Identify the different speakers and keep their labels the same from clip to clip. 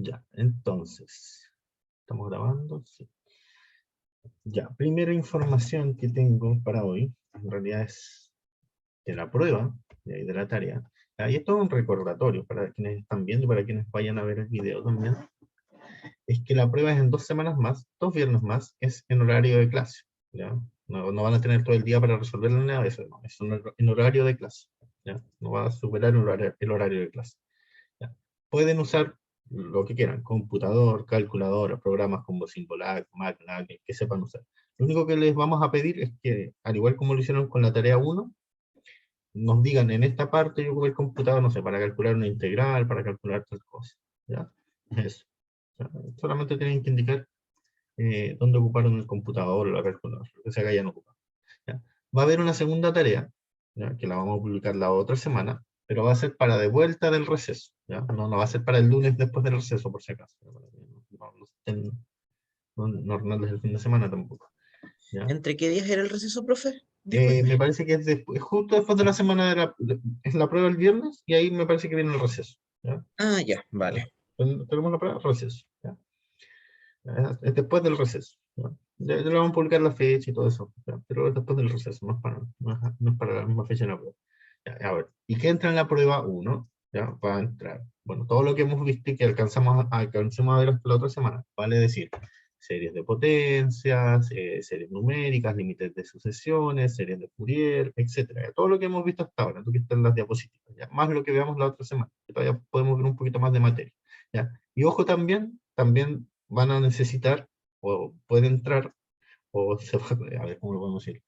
Speaker 1: Ya, entonces, ¿estamos grabando? Sí. Ya, primera información que tengo para hoy, en realidad es de la prueba, de la tarea. Ahí es todo un recordatorio para quienes están viendo y para quienes vayan a ver el video también. Es que la prueba es en 2 semanas más, 2 viernes más, es en horario de clase. ¿Ya? No van a tener todo el día para resolver nada de eso, no, es en horario de clase. ¿Ya? No va a superar el horario de clase. ¿Ya? Pueden usar lo que quieran, computador, calculadora, programas como Symbolac, MATLAB, que sepan usar. Lo único que les vamos a pedir es que, al igual como lo hicieron con la tarea 1, nos digan en esta parte yo ocupo el computador, no sé, para calcular una integral, para calcular tal cosa. ¿Ya? Eso. O sea, solamente tienen que indicar dónde ocuparon el computador o la calculadora, lo que sea que hayan ocupado. ¿Ya? Va a haber una segunda tarea, ¿ya? Que la vamos a publicar la otra semana, pero va a ser para de vuelta del receso. ¿Ya? No va a ser para el lunes después del receso, por si acaso. No Hernández el fin de semana tampoco. ¿Ya?
Speaker 2: ¿Entre qué días era el receso, profe? Disculpe.
Speaker 1: Me parece que es justo después de la semana es la prueba el viernes y ahí me parece que viene el receso. ¿Ya?
Speaker 2: Ah, ya, vale.
Speaker 1: Tenemos la prueba, receso. ¿Ya? Es después del receso. ¿Ya? Ya le vamos a publicar la fecha y todo eso, ¿ya? Pero es después del receso, no es para la misma fecha de la prueba. Ya, a ver, ¿y qué entra en la prueba 1? ¿Ya? Va a entrar, bueno, todo lo que hemos visto y que alcanzamos a ver hasta la otra semana, vale decir, series de potencias, series numéricas, límites de sucesiones, series de Fourier, etcétera. Todo lo que hemos visto hasta ahora, lo que está en las diapositivas, ¿ya? Más lo que veamos la otra semana, que todavía podemos ver un poquito más de materia. ¿Ya? Y ojo también van a necesitar, o puede entrar, o se va, a ver cómo lo podemos decir.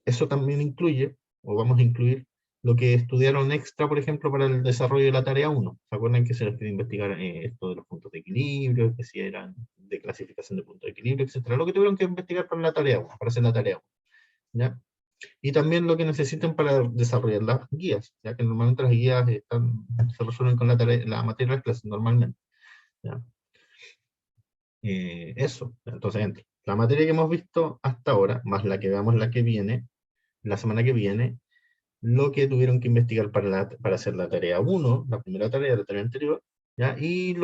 Speaker 1: Eso también incluye, o vamos a incluir, lo que estudiaron extra, por ejemplo, para el desarrollo de la tarea 1. ¿Se acuerdan que se les pide investigar esto de los puntos de equilibrio, que si eran de clasificación de puntos de equilibrio, etcétera? Lo que tuvieron que investigar para la tarea 1, para hacer la tarea 1. ¿Ya? Y también lo que necesiten para desarrollar las guías, ya que normalmente las guías se resuelven con la materia de las clases, normalmente. ¿Ya? Eso, entonces entra la materia que hemos visto hasta ahora, más la que veamos la que viene, la semana que viene, lo que tuvieron que investigar para hacer la tarea 1, la primera tarea, la tarea anterior, ¿ya? Y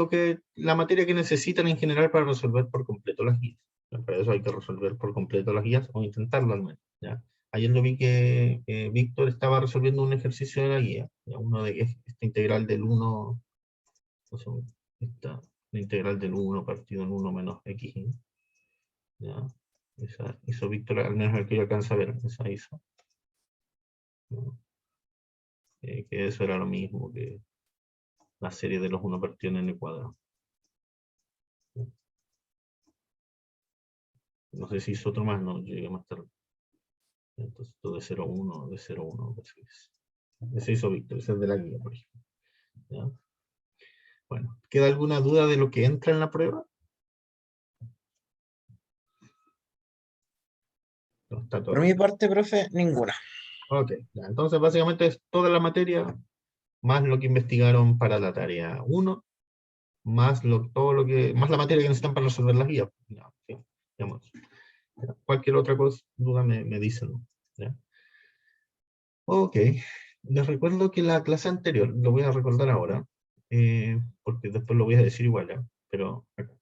Speaker 1: la materia que necesitan en general para resolver por completo las guías. ¿Ya? Para eso hay que resolver por completo las guías, o intentarlo al menos. ¿Ya? Ayer yo vi que Víctor estaba resolviendo un ejercicio de la guía, ¿ya? Uno de esta integral del 1, o sea, la integral del 1 partido en 1 menos x, ¿ya? Esa hizo Víctor, al menos el que yo alcanza a ver, esa hizo. ¿No? Que eso era lo mismo que la serie de los 1 partido en n cuadrado. No sé si hizo otro más, no, llegué más tarde. Entonces, todo de 0,1, de 0,1, ese hizo Víctor, ese es de la guía, por ejemplo. ¿Ya? Bueno, ¿queda alguna duda de lo que entra en la prueba? No, está todo
Speaker 2: Por mi
Speaker 1: bien.
Speaker 2: parte, profe, ninguna.
Speaker 1: Ok, ya, entonces básicamente es toda la materia, más lo que investigaron para la tarea 1, más más la materia que necesitan para resolver las guías. Ya, sí, digamos. Cualquier otra cosa, duda me dicen, ¿no? ¿Ya? Ok, les recuerdo que la clase anterior, lo voy a recordar ahora, porque después lo voy a decir igual, ¿ya? Pero acá,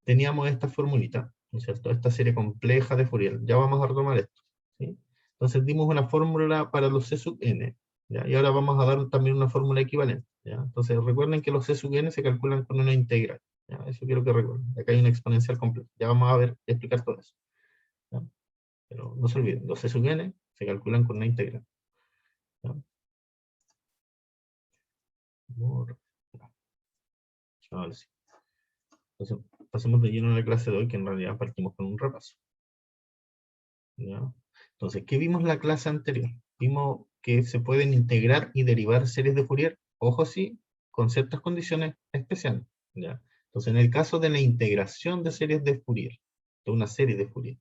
Speaker 1: teníamos esta formulita, ¿no es cierto? Esta serie compleja de Fourier. Ya vamos a retomar esto, ¿sí? Entonces dimos una fórmula para los C sub n, ¿ya? Y ahora vamos a dar también una fórmula equivalente, ¿ya? Entonces recuerden que los C sub n se calculan con una integral, ¿ya? Eso quiero que recuerden. Acá hay una exponencial compleja. Ya vamos a ver, explicar todo eso, ¿ya? Pero no se olviden, los C sub n se calculan con una integral, ¿ya? Ahora sí. Entonces, pasemos de lleno a la clase de hoy, que en realidad partimos con un repaso. ¿Ya? Entonces, ¿qué vimos en la clase anterior? Vimos que se pueden integrar y derivar series de Fourier, ojo sí, con ciertas condiciones especiales. ¿Ya? Entonces, en el caso de la integración de series de Fourier, de una serie de Fourier,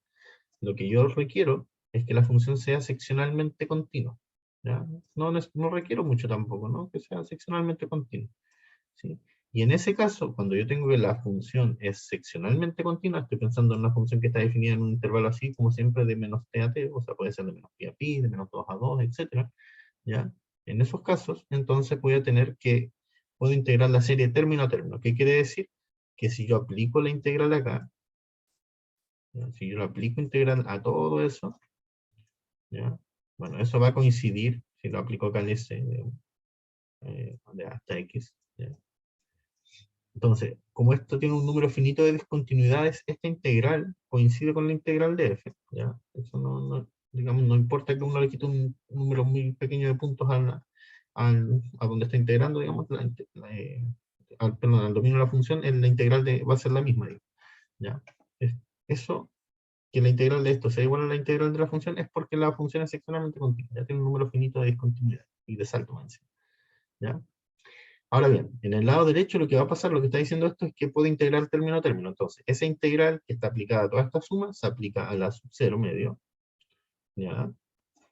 Speaker 1: lo que yo requiero es que la función sea seccionalmente continua. ¿Ya? No requiero mucho tampoco, ¿no? Que sea seccionalmente continua. ¿Sí? Y en ese caso, cuando yo tengo que la función es seccionalmente continua, estoy pensando en una función que está definida en un intervalo así, como siempre, de menos t a t, o sea, puede ser de menos pi a pi, de menos 2 a 2, etc. ¿Ya? En esos casos, entonces voy a tener que puedo integrar la serie término a término. ¿Qué quiere decir? Que si yo aplico la integral acá, ¿ya? Si yo lo aplico integral a todo eso, ¿ya? Bueno, eso va a coincidir, si lo aplico acá al S, de hasta X, ¿ya? Entonces, como esto tiene un número finito de discontinuidades, esta integral coincide con la integral de f, ¿ya? Eso digamos, no importa que uno le quite un número muy pequeño de puntos a donde está integrando, digamos, perdón, al dominio de la función, la integral va a ser la misma, digamos, ¿ya? Eso, que la integral de esto sea igual a la integral de la función, es porque la función es seccionalmente continua, ya tiene un número finito de discontinuidad y de salto más encima, ¿ya? Ahora bien, en el lado derecho lo que va a pasar, lo que está diciendo esto es que puede integrar término a término. Entonces, esa integral que está aplicada a toda esta suma, se aplica a la sub 0 medio, ¿ya?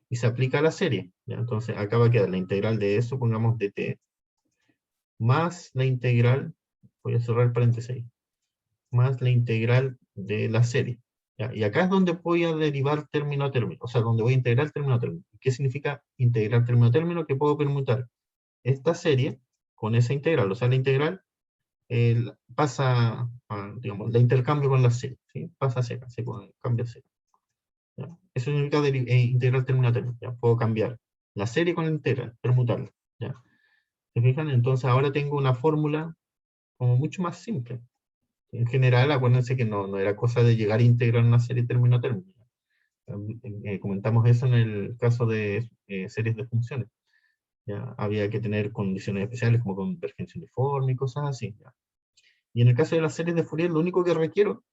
Speaker 1: Y se aplica a la serie, ¿ya? Entonces, acá va a quedar la integral de eso, pongamos dt, más la integral, voy a cerrar el paréntesis ahí, más la integral de la serie, ¿ya? Y acá es donde voy a derivar término a término, o sea, donde voy a integrar término a término. ¿Qué significa integrar término a término? Que puedo permutar esta serie con esa integral, o sea, la integral pasa, digamos, la intercambio con la serie, ¿sí? Pasa a cero, cambia a cero, ¿ya? Eso significa integral término a término, ¿ya? Puedo cambiar la serie con la integral, permutarla, ¿ya? ¿Se fijan? Entonces ahora tengo una fórmula como mucho más simple. En general, acuérdense que no era cosa de llegar a integrar una serie término a término. Comentamos eso en el caso de series de funciones. ¿Ya? Había que tener condiciones especiales como convergencia uniforme y cosas así, ¿ya? Y en el caso de las series de Fourier, lo único que requiero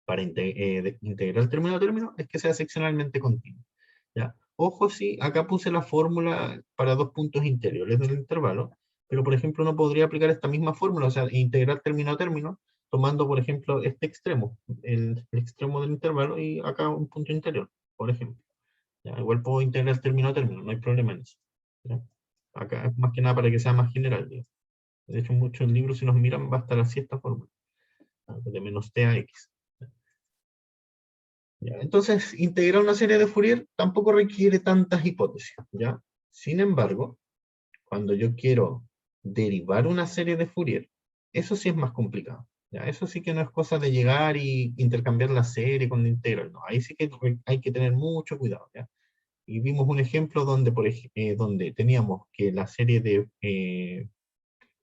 Speaker 1: para integrar término a término es que sea seccionalmente continuo, ¿ya? Ojo, sí, acá puse la fórmula para dos puntos interiores del intervalo, pero por ejemplo no podría aplicar esta misma fórmula, o sea, integrar término a término, tomando por ejemplo este extremo, el extremo del intervalo, y acá un punto interior, por ejemplo, ¿ya? Igual puedo integrar término a término, no hay problema en eso, ¿ya? Acá es más que nada para que sea más general, ¿ya? De hecho, muchos libros, si nos miran, va a estar así esta fórmula, de menos t a x. ¿Ya? Entonces, integrar una serie de Fourier tampoco requiere tantas hipótesis, ¿ya? Sin embargo, cuando yo quiero derivar una serie de Fourier, eso sí es más complicado, ¿ya? Eso sí que no es cosa de llegar y intercambiar la serie con la integral, no. Ahí sí que hay que tener mucho cuidado, ¿ya? Y vimos un ejemplo donde, donde teníamos que la serie que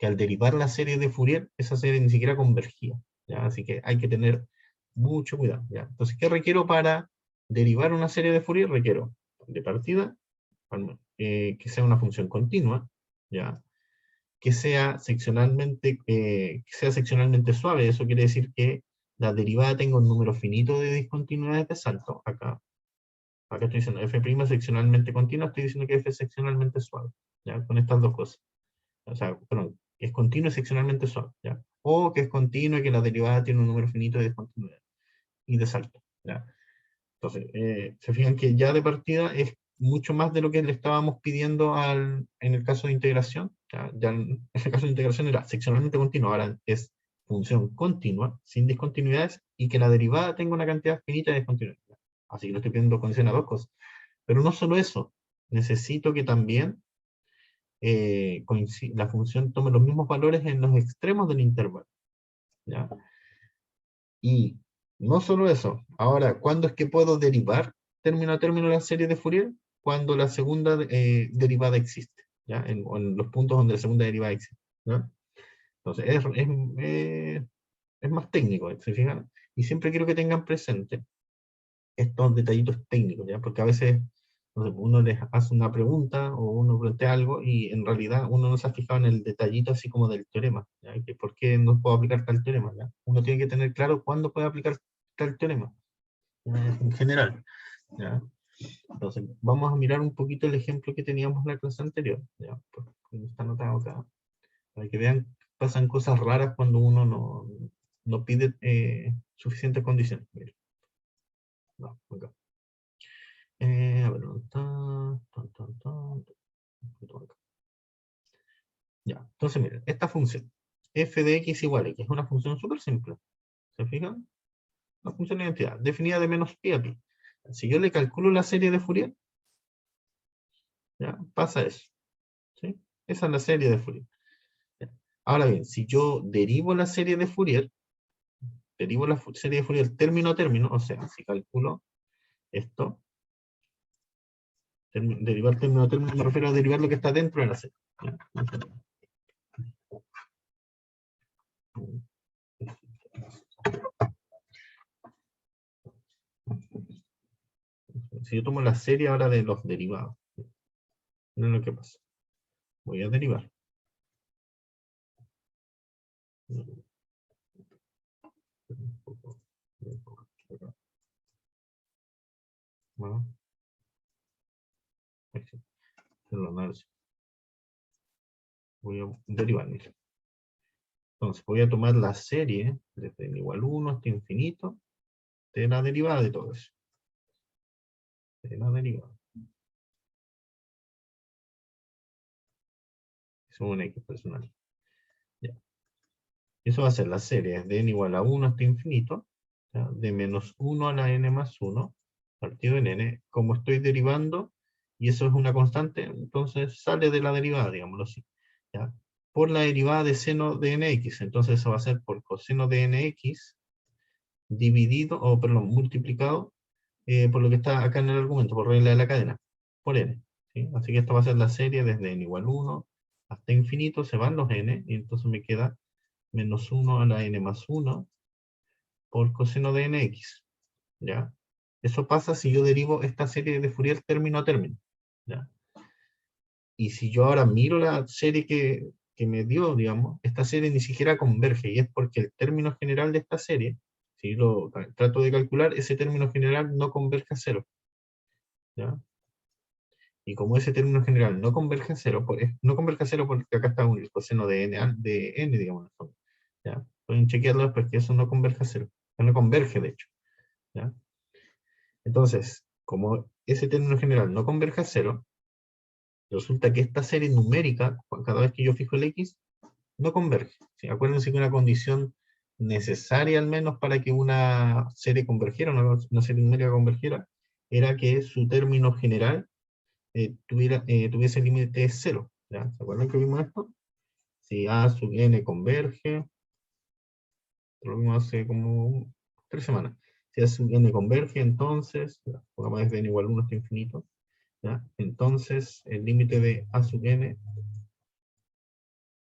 Speaker 1: al derivar la serie de Fourier, esa serie ni siquiera convergía, ¿ya? Así que hay que tener mucho cuidado, ¿ya? Entonces, ¿qué requiero para derivar una serie de Fourier? Requiero, de partida, que sea una función continua, ¿ya? Que sea seccionalmente suave. Eso quiere decir que la derivada tenga un número finito de discontinuidades de salto. Acá estoy diciendo f' seccionalmente continua, estoy diciendo que f es seccionalmente suave, ¿ya? Con estas dos cosas. O sea, perdón, que es continuo y seccionalmente suave, ¿ya? O que es continuo y que la derivada tiene un número finito de discontinuidad y de salto, ¿ya? Entonces, se fijan que ya de partida es mucho más de lo que le estábamos pidiendo en el caso de integración. Ya en el caso de integración era seccionalmente continuo, ahora es función continua, sin discontinuidades, y que la derivada tenga una cantidad finita de discontinuidades. Así que le estoy pidiendo condición a dos cosas. Pero no solo eso, necesito que también la función tome los mismos valores en los extremos del intervalo, ¿ya? Y no solo eso, ahora, ¿cuándo es que puedo derivar término a término la serie de Fourier? Cuando la segunda derivada existe, ¿ya? O en los puntos donde la segunda derivada existe, ¿ya? Entonces, es más técnico, ¿se fijan? Y siempre quiero que tengan presente estos detallitos técnicos, ¿ya? Porque a veces no sé, uno les hace una pregunta o uno plantea algo y en realidad uno no se ha fijado en el detallito así como del teorema, ¿ya? Que ¿por qué no puedo aplicar tal teorema? ¿Ya? Uno tiene que tener claro cuándo puede aplicar tal teorema, en general, ¿ya? Entonces, vamos a mirar un poquito el ejemplo que teníamos en la clase anterior, ¿ya? Pues, está anotado acá, para que vean, pasan cosas raras cuando uno no pide suficientes condiciones. Miren. No, acá. A ver, ¿dónde está? Acá. Ya, entonces miren, esta función, f de x igual a x, es una función súper simple. ¿Se fijan? Una función de identidad, definida de menos pi a pi. Si yo le calculo la serie de Fourier, ya, pasa eso. ¿Sí? Esa es la serie de Fourier. Ahora bien, si yo derivo la serie de Fourier, serie de Fourier término a término, o sea, si calculo esto, derivar término a término, me refiero a derivar lo que está dentro de la serie. Si yo tomo la serie ahora de los derivados, miren lo que pasa. Voy a derivar. Bueno, voy a derivar. Entonces voy a tomar la serie desde n igual 1 hasta infinito de la derivada de todo eso. De la derivada. Es un X personal. Ya. Eso va a ser la serie de n igual a 1 hasta infinito, ¿ya? De menos 1 a la n más 1, partido en n. Como estoy derivando, y eso es una constante, entonces sale de la derivada, digámoslo así. ¿Ya? Por la derivada de seno de nx. Entonces eso va a ser por coseno de nx dividido, o perdón, multiplicado por lo que está acá en el argumento, por regla de la cadena, por n. ¿Sí? Así que esta va a ser la serie desde n igual 1 hasta infinito, se van los n, y entonces me queda menos 1 a la n más 1 por coseno de nx. ¿Ya? Eso pasa si yo derivo esta serie de Fourier término a término. ¿Ya? Y si yo ahora miro la serie que me dio, digamos, esta serie ni siquiera converge, y es porque el término general de esta serie, si lo trato de calcular, ese término general no converge a cero. ¿Ya? Y como ese término general no converge a cero, no converge a cero porque acá está el coseno de n, digamos, ¿ya? Pueden chequearlo después que eso no converge a cero. No converge, de hecho. ¿Ya? Entonces, como ese término general no converge a cero, resulta que esta serie numérica, cada vez que yo fijo el x, no converge. ¿Sí? Acuérdense que una condición necesaria al menos para que una serie convergiera, una serie numérica convergiera, era que su término general tuviese límite cero. ¿Ya? ¿Se acuerdan que vimos esto? Si a sub n converge, lo vimos hace como 3 semanas. Si a sub n converge, entonces, pongamos desde n igual 1 hasta infinito, ¿ya? Entonces el límite de a sub n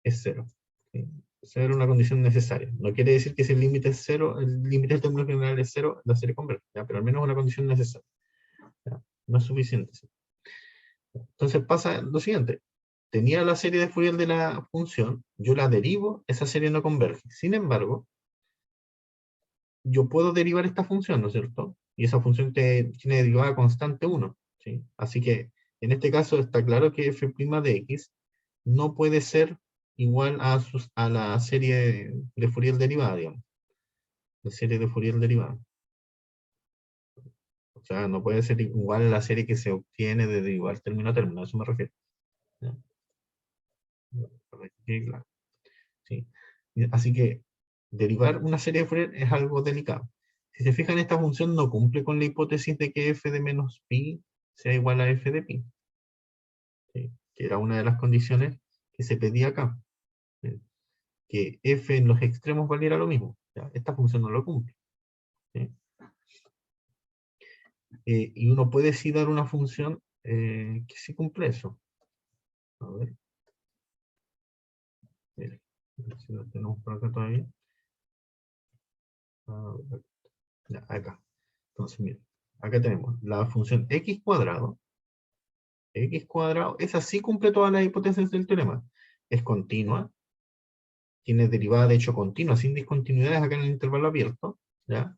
Speaker 1: es cero. ¿Sí? Esa era una condición necesaria. No quiere decir que si el límite es cero, el límite del término general es cero, la serie converge, ¿ya? Pero al menos es una condición necesaria. ¿Ya? No es suficiente. ¿Sí? Entonces pasa lo siguiente. Tenía la serie de Fourier de la función, yo la derivo, esa serie no converge. Sin embargo, yo puedo derivar esta función, ¿no es cierto? Y esa función tiene derivada constante 1. ¿Sí? Así que, en este caso, está claro que f' de x no puede ser igual a la serie de Fourier derivada, digamos. La serie de Fourier derivada. O sea, no puede ser igual a la serie que se obtiene de derivar término a término, a eso me refiero. ¿Ya? Claro. ¿Sí? Así que derivar una serie de Fourier es algo delicado. Si se fijan, esta función no cumple con la hipótesis de que f de menos pi sea igual a f de pi. ¿Sí? Que era una de las condiciones que se pedía acá. ¿Sí? Que f en los extremos valiera lo mismo. ¿Ya? Esta función no lo cumple. ¿Sí? Y uno puede sí dar una función que sí cumple eso. A ver. Mire, si lo tenemos por acá todavía. Ya, acá. Entonces, miren, acá tenemos la función x cuadrado. X cuadrado, esa sí cumple todas las hipótesis del teorema. Es continua, tiene derivada de hecho continua, sin discontinuidades acá en el intervalo abierto. ¿Ya?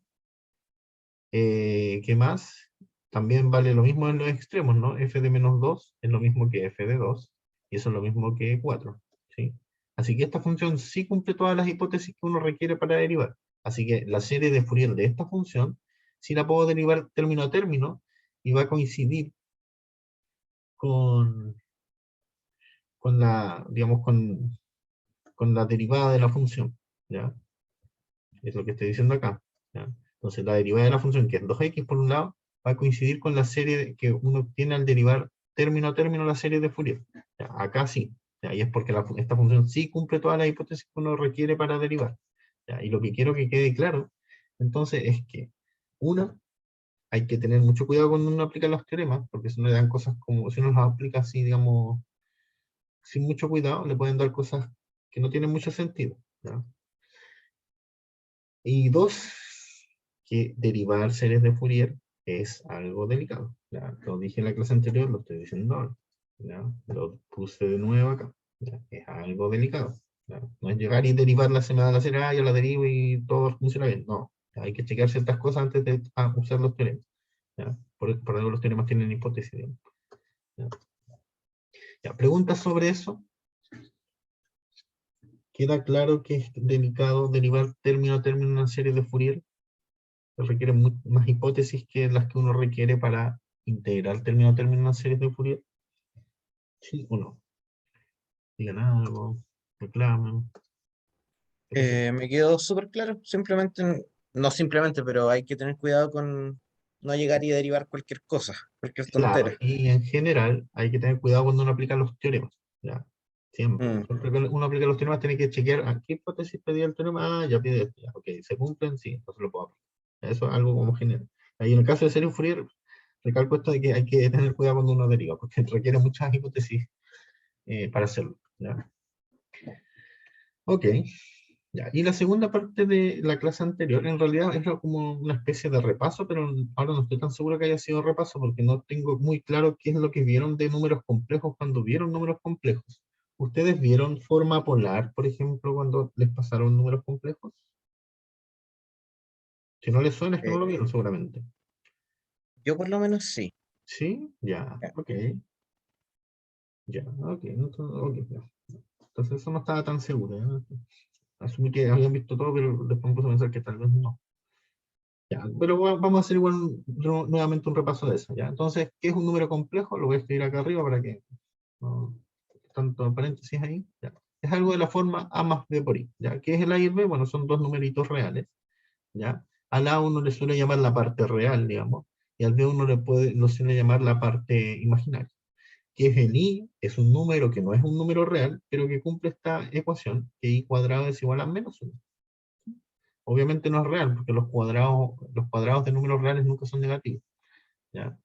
Speaker 1: ¿Qué más? También vale lo mismo en los extremos, ¿no? F de menos 2 es lo mismo que f de 2, y eso es lo mismo que 4. ¿Sí? Así que esta función sí cumple todas las hipótesis que uno requiere para derivar. Así que la serie de Fourier de esta función, sí la puedo derivar término a término, y va a coincidir con la, digamos, con la derivada de la función. ¿Ya? Es lo que estoy diciendo acá. ¿Ya? Entonces la derivada de la función, que es 2x por un lado, va a coincidir con la serie que uno obtiene al derivar término a término la serie de Fourier. ¿Ya? Acá sí. ¿ya? Y es porque esta función sí cumple todas las hipótesis que uno requiere para derivar. ¿Ya? Y lo que quiero que quede claro, entonces, es que, una, hay que tener mucho cuidado cuando uno aplica los teoremas, porque si no le dan cosas como, si uno los aplica así, digamos, sin mucho cuidado, le pueden dar cosas que no tienen mucho sentido. ¿Ya? Y dos, que derivar series de Fourier es algo delicado. ¿Ya? Lo dije en la clase anterior, lo estoy diciendo ahora. ¿Ya? Lo puse de nuevo acá. ¿Ya? Es algo delicado. ¿Ya? No es llegar y derivar la semana de la serie, yo la derivo y todo funciona bien. No, hay que chequear ciertas cosas antes de usar los teoremas. ¿Ya? Por algo los teoremas tienen hipótesis. Digamos. ¿Ya? Ya, preguntas sobre eso. ¿Queda claro que es delicado derivar término a término en una serie de Fourier? Requiere más hipótesis que las que uno requiere para integrar término a término en una serie de Fourier. ¿Sí o no? Digan algo, reclamen.
Speaker 2: Me quedó súper claro. Simplemente, no simplemente, pero hay que tener cuidado con no llegar y derivar cualquier cosa, cualquier
Speaker 1: Claro,
Speaker 2: tontera.
Speaker 1: y en general hay que tener cuidado cuando uno aplica los teoremas. ¿Ya? Siempre.
Speaker 2: Mm,
Speaker 1: Siempre que uno aplica los teoremas tiene que chequear a qué hipótesis pedía el teorema. Ah, ya pide esto. Ya, ok, se cumplen, sí, entonces lo puedo aplicar. Eso es algo como general. Ahí en el caso de serie Fourier, recalco esto de que hay que tener cuidado cuando uno deriva, porque requiere muchas hipótesis para hacerlo. ¿Ya? Ok, ya. Y la segunda parte de la clase anterior, en realidad era como una especie de repaso, pero ahora no estoy tan seguro que haya sido repaso porque no tengo muy claro qué es lo que vieron de números complejos cuando vieron números complejos. ¿Ustedes vieron forma polar, por ejemplo, cuando les pasaron números complejos? Si no les suena, es que no lo vieron
Speaker 2: eh,
Speaker 1: seguramente.
Speaker 2: yo por lo menos sí.
Speaker 1: ¿Sí? Ya,
Speaker 2: Ya.
Speaker 1: ok. Ya, ok. Entonces, ok, ya. Entonces eso no estaba tan seguro. ¿Eh? Asumí que habían visto todo, pero después me puse a pensar que tal vez no. Ya, pero vamos a hacer igual nuevamente un repaso de eso, ¿ya? Entonces, ¿qué es un número complejo? Lo voy a escribir acá arriba para que no tanto paréntesis ahí. Ya. Es algo de la forma A más B por I, ¿ya? ¿Qué es el A y el B? Bueno, son dos numeritos reales, ¿ya? Al A uno le suele llamar la parte real, digamos, y al B uno lo suele llamar la parte imaginaria. ¿Qué es el I? Es un número que no es un número real, pero que cumple esta ecuación, que I cuadrado es igual a menos 1. Obviamente no es real, porque los cuadrados de números reales nunca son negativos. ¿Ya?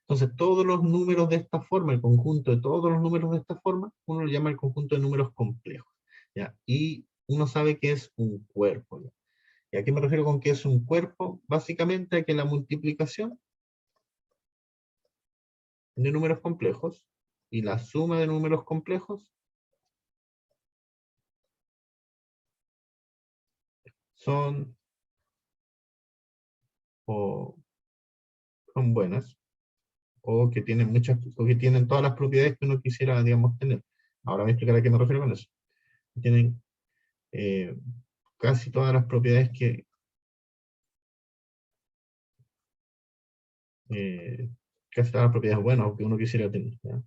Speaker 1: Entonces, todos los números de esta forma, el conjunto de todos los números de esta forma, uno lo llama el conjunto de números complejos. ¿Ya? Y uno sabe que es un cuerpo. ¿Ya? ¿Y a qué me refiero con que es un cuerpo? Básicamente a que la multiplicación de números complejos y la suma de números complejos son, o, son buenas, o que tienen o que tienen todas las propiedades que uno quisiera, digamos, tener. Ahora voy a explicar a qué me refiero con eso. Tienen eh, casi todas las propiedades eh, casi todas las propiedades buenas que uno quisiera tener. ¿Ya?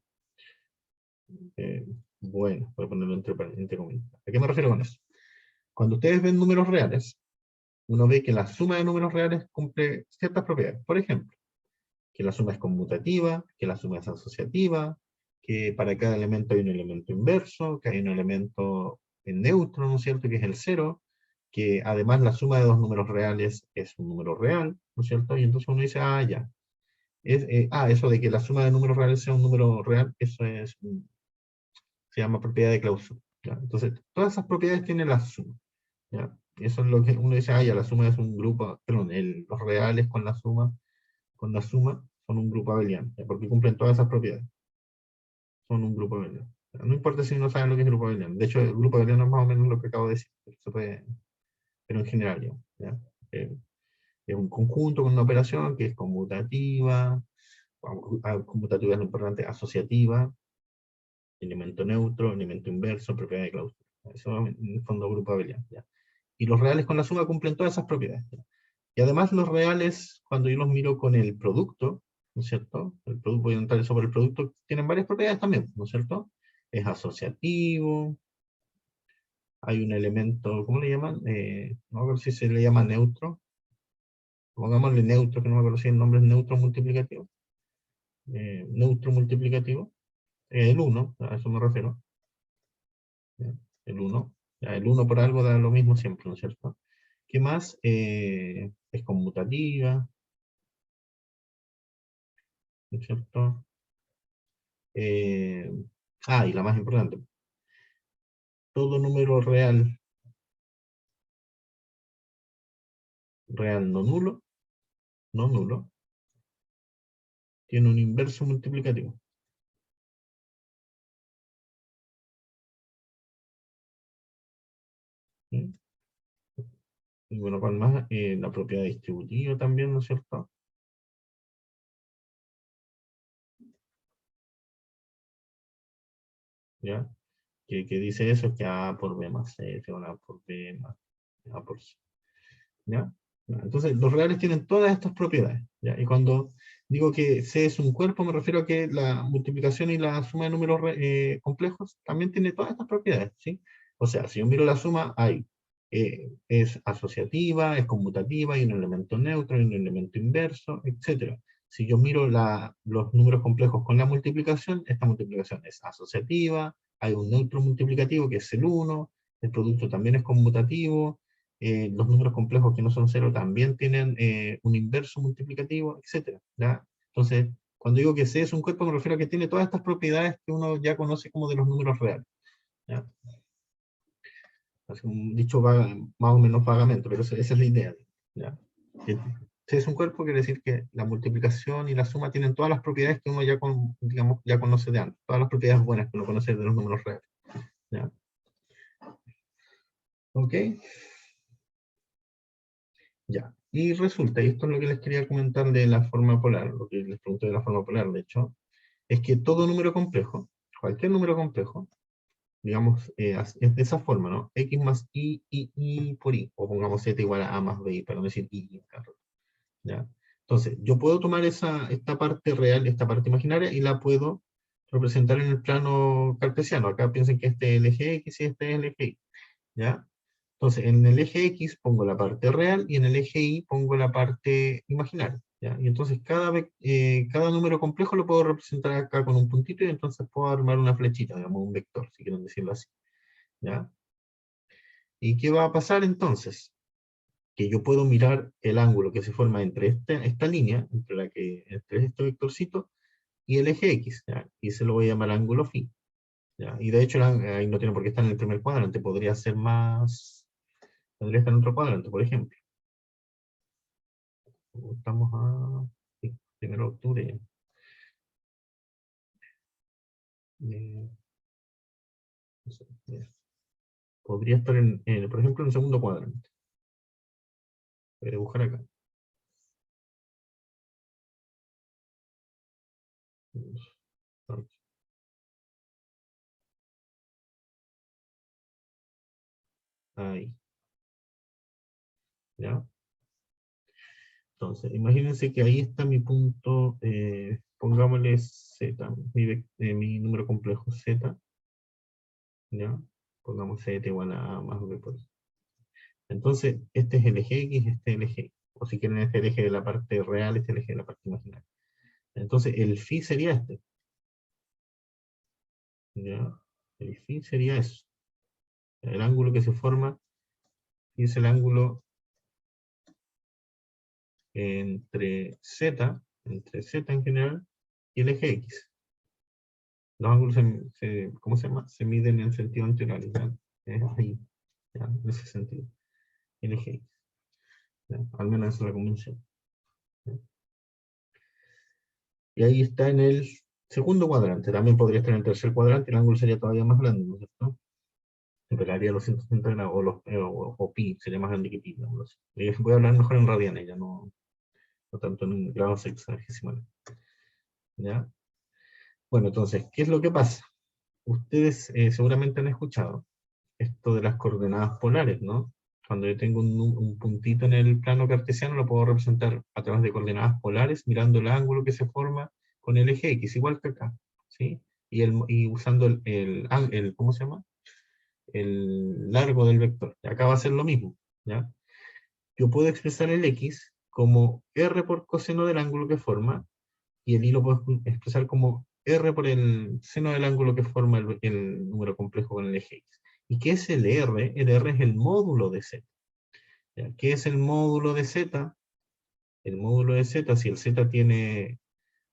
Speaker 1: Bueno, voy a ponerlo entre comillas. ¿A qué me refiero con eso? Cuando ustedes ven números reales, uno ve que la suma de números reales cumple ciertas propiedades. Por ejemplo, que la suma es conmutativa, que la suma es asociativa, que para cada elemento hay un elemento inverso, que hay un elemento en neutro, ¿no es cierto?, que es el cero, que además la suma de dos números reales es un número real, ¿no es cierto? Y entonces uno dice, ah, ya. Eso de que la suma de números reales sea un número real, eso se llama propiedad de clausura. ¿Ya? Entonces, todas esas propiedades tienen la suma. ¿Ya? Eso es lo que uno dice, ah, ya, la suma es un grupo, perdón, los reales con la suma son un grupo abeliano, ¿ya? Porque cumplen todas esas propiedades. Son un grupo abeliano. No importa si no saben lo que es grupo abeliano. De hecho, el grupo abeliano es más o menos lo que acabo de decir. Pero en general, ¿ya? Eh, es un conjunto con una operación que es conmutativa, conmutativa es lo importante, asociativa, elemento neutro, elemento inverso, propiedad de clausura. Eso en el fondo grupo abeliano. ¿Ya? Y los reales con la suma cumplen todas esas propiedades. ¿Ya? Y además los reales, cuando yo los miro con el producto, ¿no es cierto? El producto, voy a entrar sobre el producto, tienen varias propiedades también, ¿no es cierto? Es asociativo, hay un elemento, ¿cómo le llaman? No me acuerdo si se le llama neutro, pongámosle neutro, que no me acuerdo si el nombre es neutro multiplicativo. Neutro multiplicativo, el 1, a eso me refiero. ¿ya? El 1. Ya, el 1 por algo da lo mismo siempre, ¿no es cierto? ¿Qué más? Es conmutativa, ¿no es cierto? Eh, y la más importante, todo número real no nulo, tiene un inverso multiplicativo. ¿Sí? Y bueno, ¿cuál más? La propiedad distributiva también, ¿no es cierto? ¿Ya? Que dice eso, es que A por B más C, igual a por B más A por C. ¿Ya? Entonces, los reales tienen todas estas propiedades, ¿ya? Y cuando digo que C es un cuerpo, me refiero a que la multiplicación y la suma de números complejos también tiene todas estas propiedades, ¿sí? O sea, si yo miro la suma, es asociativa, es conmutativa, hay un elemento neutro, hay un elemento inverso, etc. Si yo miro los números complejos con la multiplicación, esta multiplicación es asociativa, hay un neutro multiplicativo que es el 1, el producto también es conmutativo, los números complejos que no son cero también tienen un inverso multiplicativo, etc. ¿Ya? Entonces, cuando digo que C es un cuerpo, me refiero a que tiene todas estas propiedades que uno ya conoce como de los números reales. ¿Ya? Así un dicho más o menos vagamente, pero esa es la idea. ¿Ya? Que C es un cuerpo, quiere decir que la multiplicación y la suma tienen todas las propiedades que uno ya, digamos, ya conoce de antes, todas las propiedades buenas que uno conoce de los números reales. ¿Ya? ¿Ok? Ya, y resulta, y esto es lo que les quería comentar de la forma polar, lo que les pregunté de la forma polar, de hecho, es que todo número complejo, cualquier número complejo, digamos, es de esa forma, ¿no? X más y por y, o pongamos z igual a más b, para no decir y, claro, ¿ya? Entonces, yo puedo tomar esta parte real, esta parte imaginaria, y la puedo representar en el plano cartesiano. Acá piensen que este es el eje X y este es el eje Y, ¿ya? Entonces, en el eje X pongo la parte real y en el eje Y pongo la parte imaginaria, ¿ya? Y entonces cada número complejo lo puedo representar acá con un puntito y entonces puedo armar una flechita, digamos, un vector, si quieren decirlo así, ¿ya? ¿Y qué va a pasar entonces? Que yo puedo mirar el ángulo que se forma entre esta línea, entre este vectorcito y el eje X, ¿ya? Y se lo voy a llamar ángulo phi, ¿ya? Y de hecho ahí no tiene por qué estar en el primer cuadrante, podría estar en otro cuadrante, por ejemplo. Estamos a sí, 1 de octubre. Eh, no sé, podría estar por ejemplo, en el segundo cuadrante. Voy a dibujar acá. Ahí, ¿ya? Entonces, imagínense que ahí está mi punto, pongámosle Z, mi número complejo Z, ¿ya? Pongamos Z igual a más B por I. Entonces, este es el eje X, este es el eje Y. O si quieren, este es el eje de la parte real, este es el eje de la parte imaginaria. Entonces, el phi sería este. ¿Ya? El phi sería eso. El ángulo que se forma es el ángulo entre Z en general, y el eje X. Los ángulos ¿cómo se llama? Se miden en sentido anterior, ¿ya? Es ahí, ¿ya? En ese sentido. El eje X. ¿Ya? Al menos esa es la convención. ¿Ya? Y ahí está en el segundo cuadrante. También podría estar en el tercer cuadrante, el ángulo sería todavía más grande, ¿no es cierto? Superaría los 160 grados, o pi, sería más grande que pi, ¿no? Voy a hablar mejor en radianes, ya no tanto en grados hexagesimales. ¿Ya? Bueno, entonces, ¿qué es lo que pasa? Ustedes seguramente han escuchado esto de las coordenadas polares, ¿no? Cuando yo tengo un puntito en el plano cartesiano, lo puedo representar a través de coordenadas polares, mirando el ángulo que se forma con el eje X, igual que acá, ¿sí? Y usando ¿cómo se llama? El largo del vector. Acá va a ser lo mismo, ¿ya? Yo puedo expresar el X como R por coseno del ángulo que forma, y el Y lo puedo expresar como R por el seno del ángulo que forma el número complejo con el eje X. ¿Y qué es el R? El R es el módulo de Z. ¿Ya? ¿Qué es el módulo de Z? El módulo de Z, si el Z tiene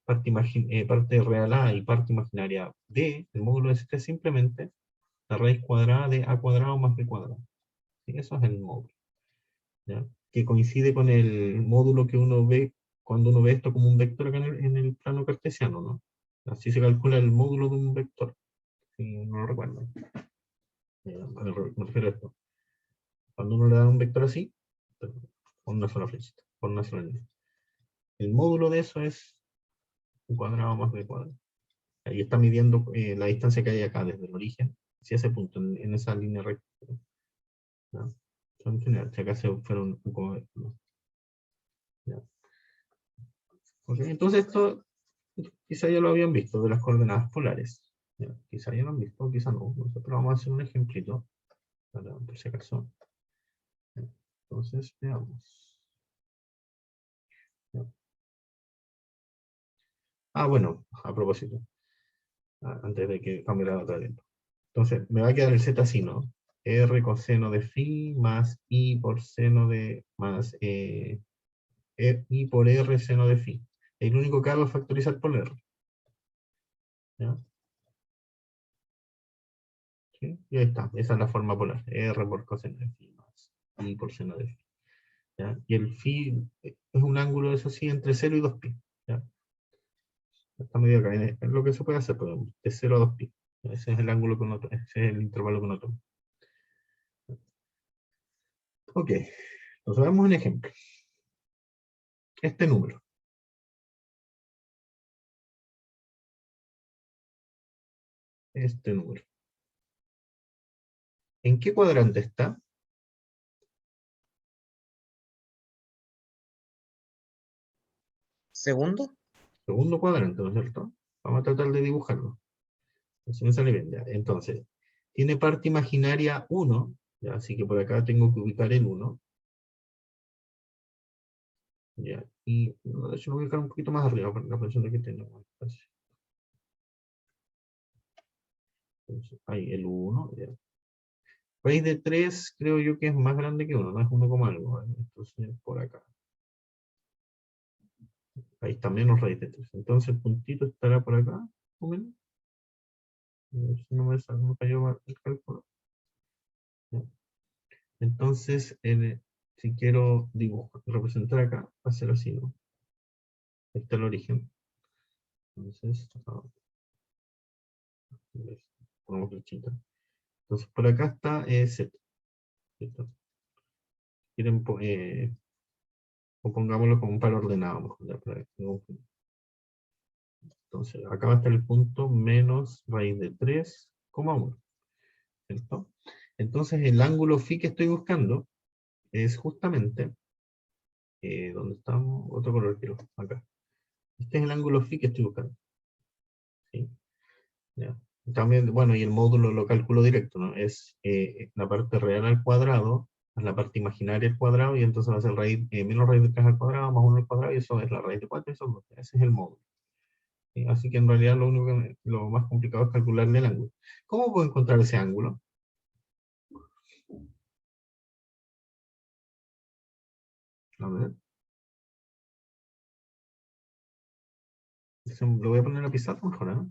Speaker 1: parte real A y parte imaginaria B, el módulo de Z es simplemente la raíz cuadrada de A cuadrado más B cuadrado. ¿Sí? Eso es el módulo. ¿Ya? Que coincide con el módulo que uno ve cuando uno ve esto como un vector acá en el plano cartesiano, ¿no? Así se calcula el módulo de un vector. Si no lo recuerdo. Me refiero a esto. Cuando uno le da un vector así, con una sola flechita, con una sola línea. El módulo de eso es un cuadrado más b cuadrado. Ahí está midiendo la distancia que hay acá desde el origen hacia ese punto, en esa línea recta. ¿No? En general, si acá se fueron un poco más, ¿no? ¿Ya? Okay, entonces esto quizá ya lo habían visto de las coordenadas polares. ¿Ya? Quizá ya lo han visto, quizá no. Nosotros vamos a hacer un ejemplito, por si acaso. ¿Ya? Entonces, veamos. ¿Ya? Ah, bueno, a propósito, antes de que cambie la data de entonces, me va a quedar el z así, ¿no? R coseno de phi más I por seno de, más I por R seno de phi. El único que hago es factorizar por R. ¿Ya? ¿Sí? Y ahí está, esa es la forma polar. R por coseno de phi más I por seno de phi. ¿Ya? Y el phi es un ángulo, eso sí, entre 0 y 2 pi. ¿Ya? Está medio acá, es lo que se puede hacer, pero de 0 a 2 pi. Ese es el ángulo que uno, ese es el intervalo que uno toma. Ok, entonces veamos un ejemplo. Este número. Este número. ¿En qué cuadrante está?
Speaker 2: Segundo,
Speaker 1: Segundo cuadrante, ¿no es cierto? Vamos a tratar de dibujarlo. Así me sale bien, ya. Entonces, tiene parte imaginaria 1, ¿ya? Así que por acá tengo que ubicar el 1. ¿Ya? Y no, de hecho lo voy a ubicar un poquito más arriba, por la presión de que tengo. Entonces, ahí, el 1, ya. Raíz de 3 creo yo que es más grande que 1, no es 1, algo. ¿Vale? Entonces, por acá. Ahí está menos raíz de 3. Entonces, el puntito estará por acá, o menos. A ver si no me cayó mal el cálculo. ¿Ya? Entonces, si quiero dibujar, representar acá, va a ser así, ¿no? Este es el origen. Entonces, ponemos flechita. Entonces, por acá está Z. ¿Cierto? Quieren, o pongámoslo como un par ordenado, mejor, ya, entonces, acá va a estar el punto menos raíz de 3,1. ¿Cierto? Entonces, el ángulo phi que estoy buscando es justamente, ¿dónde estamos? Otro color quiero, acá. Este es el ángulo phi que estoy buscando. ¿Sí? ¿Ya? También, bueno, y el módulo lo calculo directo, ¿no? Es la parte real al cuadrado, más la parte imaginaria al cuadrado, y entonces va a ser raíz, menos raíz de 3 al cuadrado, más 1 al cuadrado, y eso es la raíz de 4, y eso, ese es el módulo. ¿Sí? Así que en realidad lo más complicado es calcularle el ángulo. ¿Cómo puedo encontrar ese ángulo? A ver, lo voy a poner en la pizarra mejor, ¿no?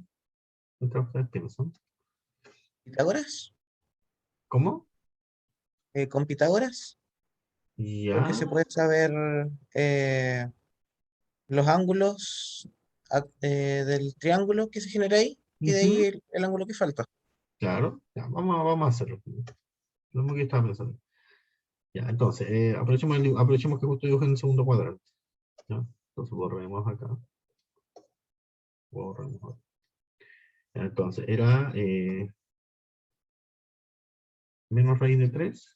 Speaker 1: Mientras ustedes piensan.
Speaker 2: Pitágoras,
Speaker 1: ¿Cómo?
Speaker 2: con Pitágoras, porque
Speaker 1: Ya,
Speaker 2: se puede saber eh, los ángulos del triángulo que se genera ahí y de ahí
Speaker 1: ujú,
Speaker 2: el ángulo que falta.
Speaker 1: claro, ya, vamos a hacerlo. Lo mismo que estaba pensando. Ya, entonces, aprovechemos que justo dibujo en el segundo cuadrante. ¿Ya? Entonces borremos acá. Borremos acá. Ya, entonces, era menos raíz de 3.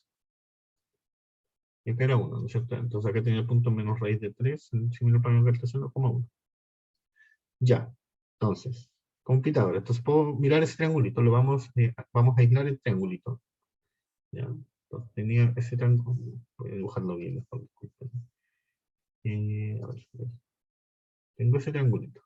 Speaker 1: Y acá era 1, ¿no es cierto? Entonces acá tenía el punto menos raíz de 3, similar para la cartesiano, 1,1. Ya, entonces, con Pitágoras. Entonces puedo mirar ese triangulito, vamos a aislar el triangulito. ¿Ya? Entonces tenía ese triángulo, voy a dibujarlo bien, mejor, disculpen. A ver, tengo ese triangulito.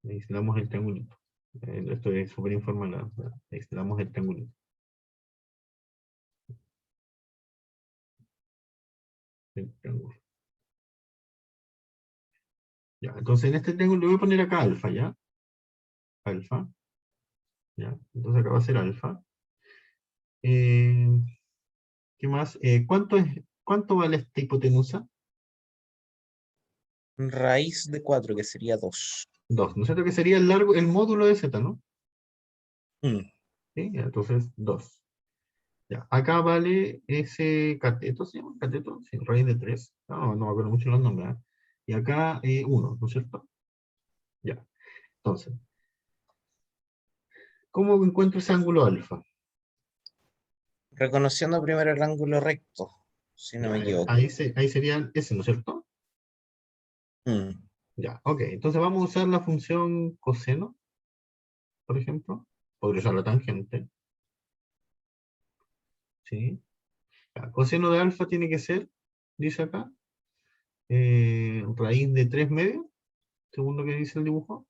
Speaker 1: Aislamos el triangulito. Esto es súper informal, ¿no? Aislamos el triangulito. El triángulo. Ya, entonces en este triángulo le voy a poner acá alfa, ¿ya? Alfa. ¿Ya? Entonces acá va a ser alfa. Eh, ¿Qué más? ¿Cuánto vale esta hipotenusa?
Speaker 2: Raíz de 4, que sería 2.
Speaker 1: 2, ¿no es cierto? Que sería el largo, el módulo de z, ¿no?
Speaker 2: Mm.
Speaker 1: ¿Sí? Ya, entonces 2. Ya, acá vale ese cateto, ¿se llama cateto? Sí, raíz de 3. No, no me acuerdo mucho los nombres, ¿eh? Y acá 1, ¿no es cierto? Ya, entonces, ¿cómo encuentro ese ángulo alfa?
Speaker 2: Reconociendo primero el ángulo recto, si no
Speaker 1: Ya,
Speaker 2: me equivoco.
Speaker 1: ahí sería ese, ¿no es cierto?
Speaker 2: Mm.
Speaker 1: Ya, ok. Entonces vamos a usar la función coseno, por ejemplo. Podría usar la tangente, ¿sí? Ya, coseno de alfa tiene que ser, dice acá, raíz de 3 medios, según lo que dice el dibujo.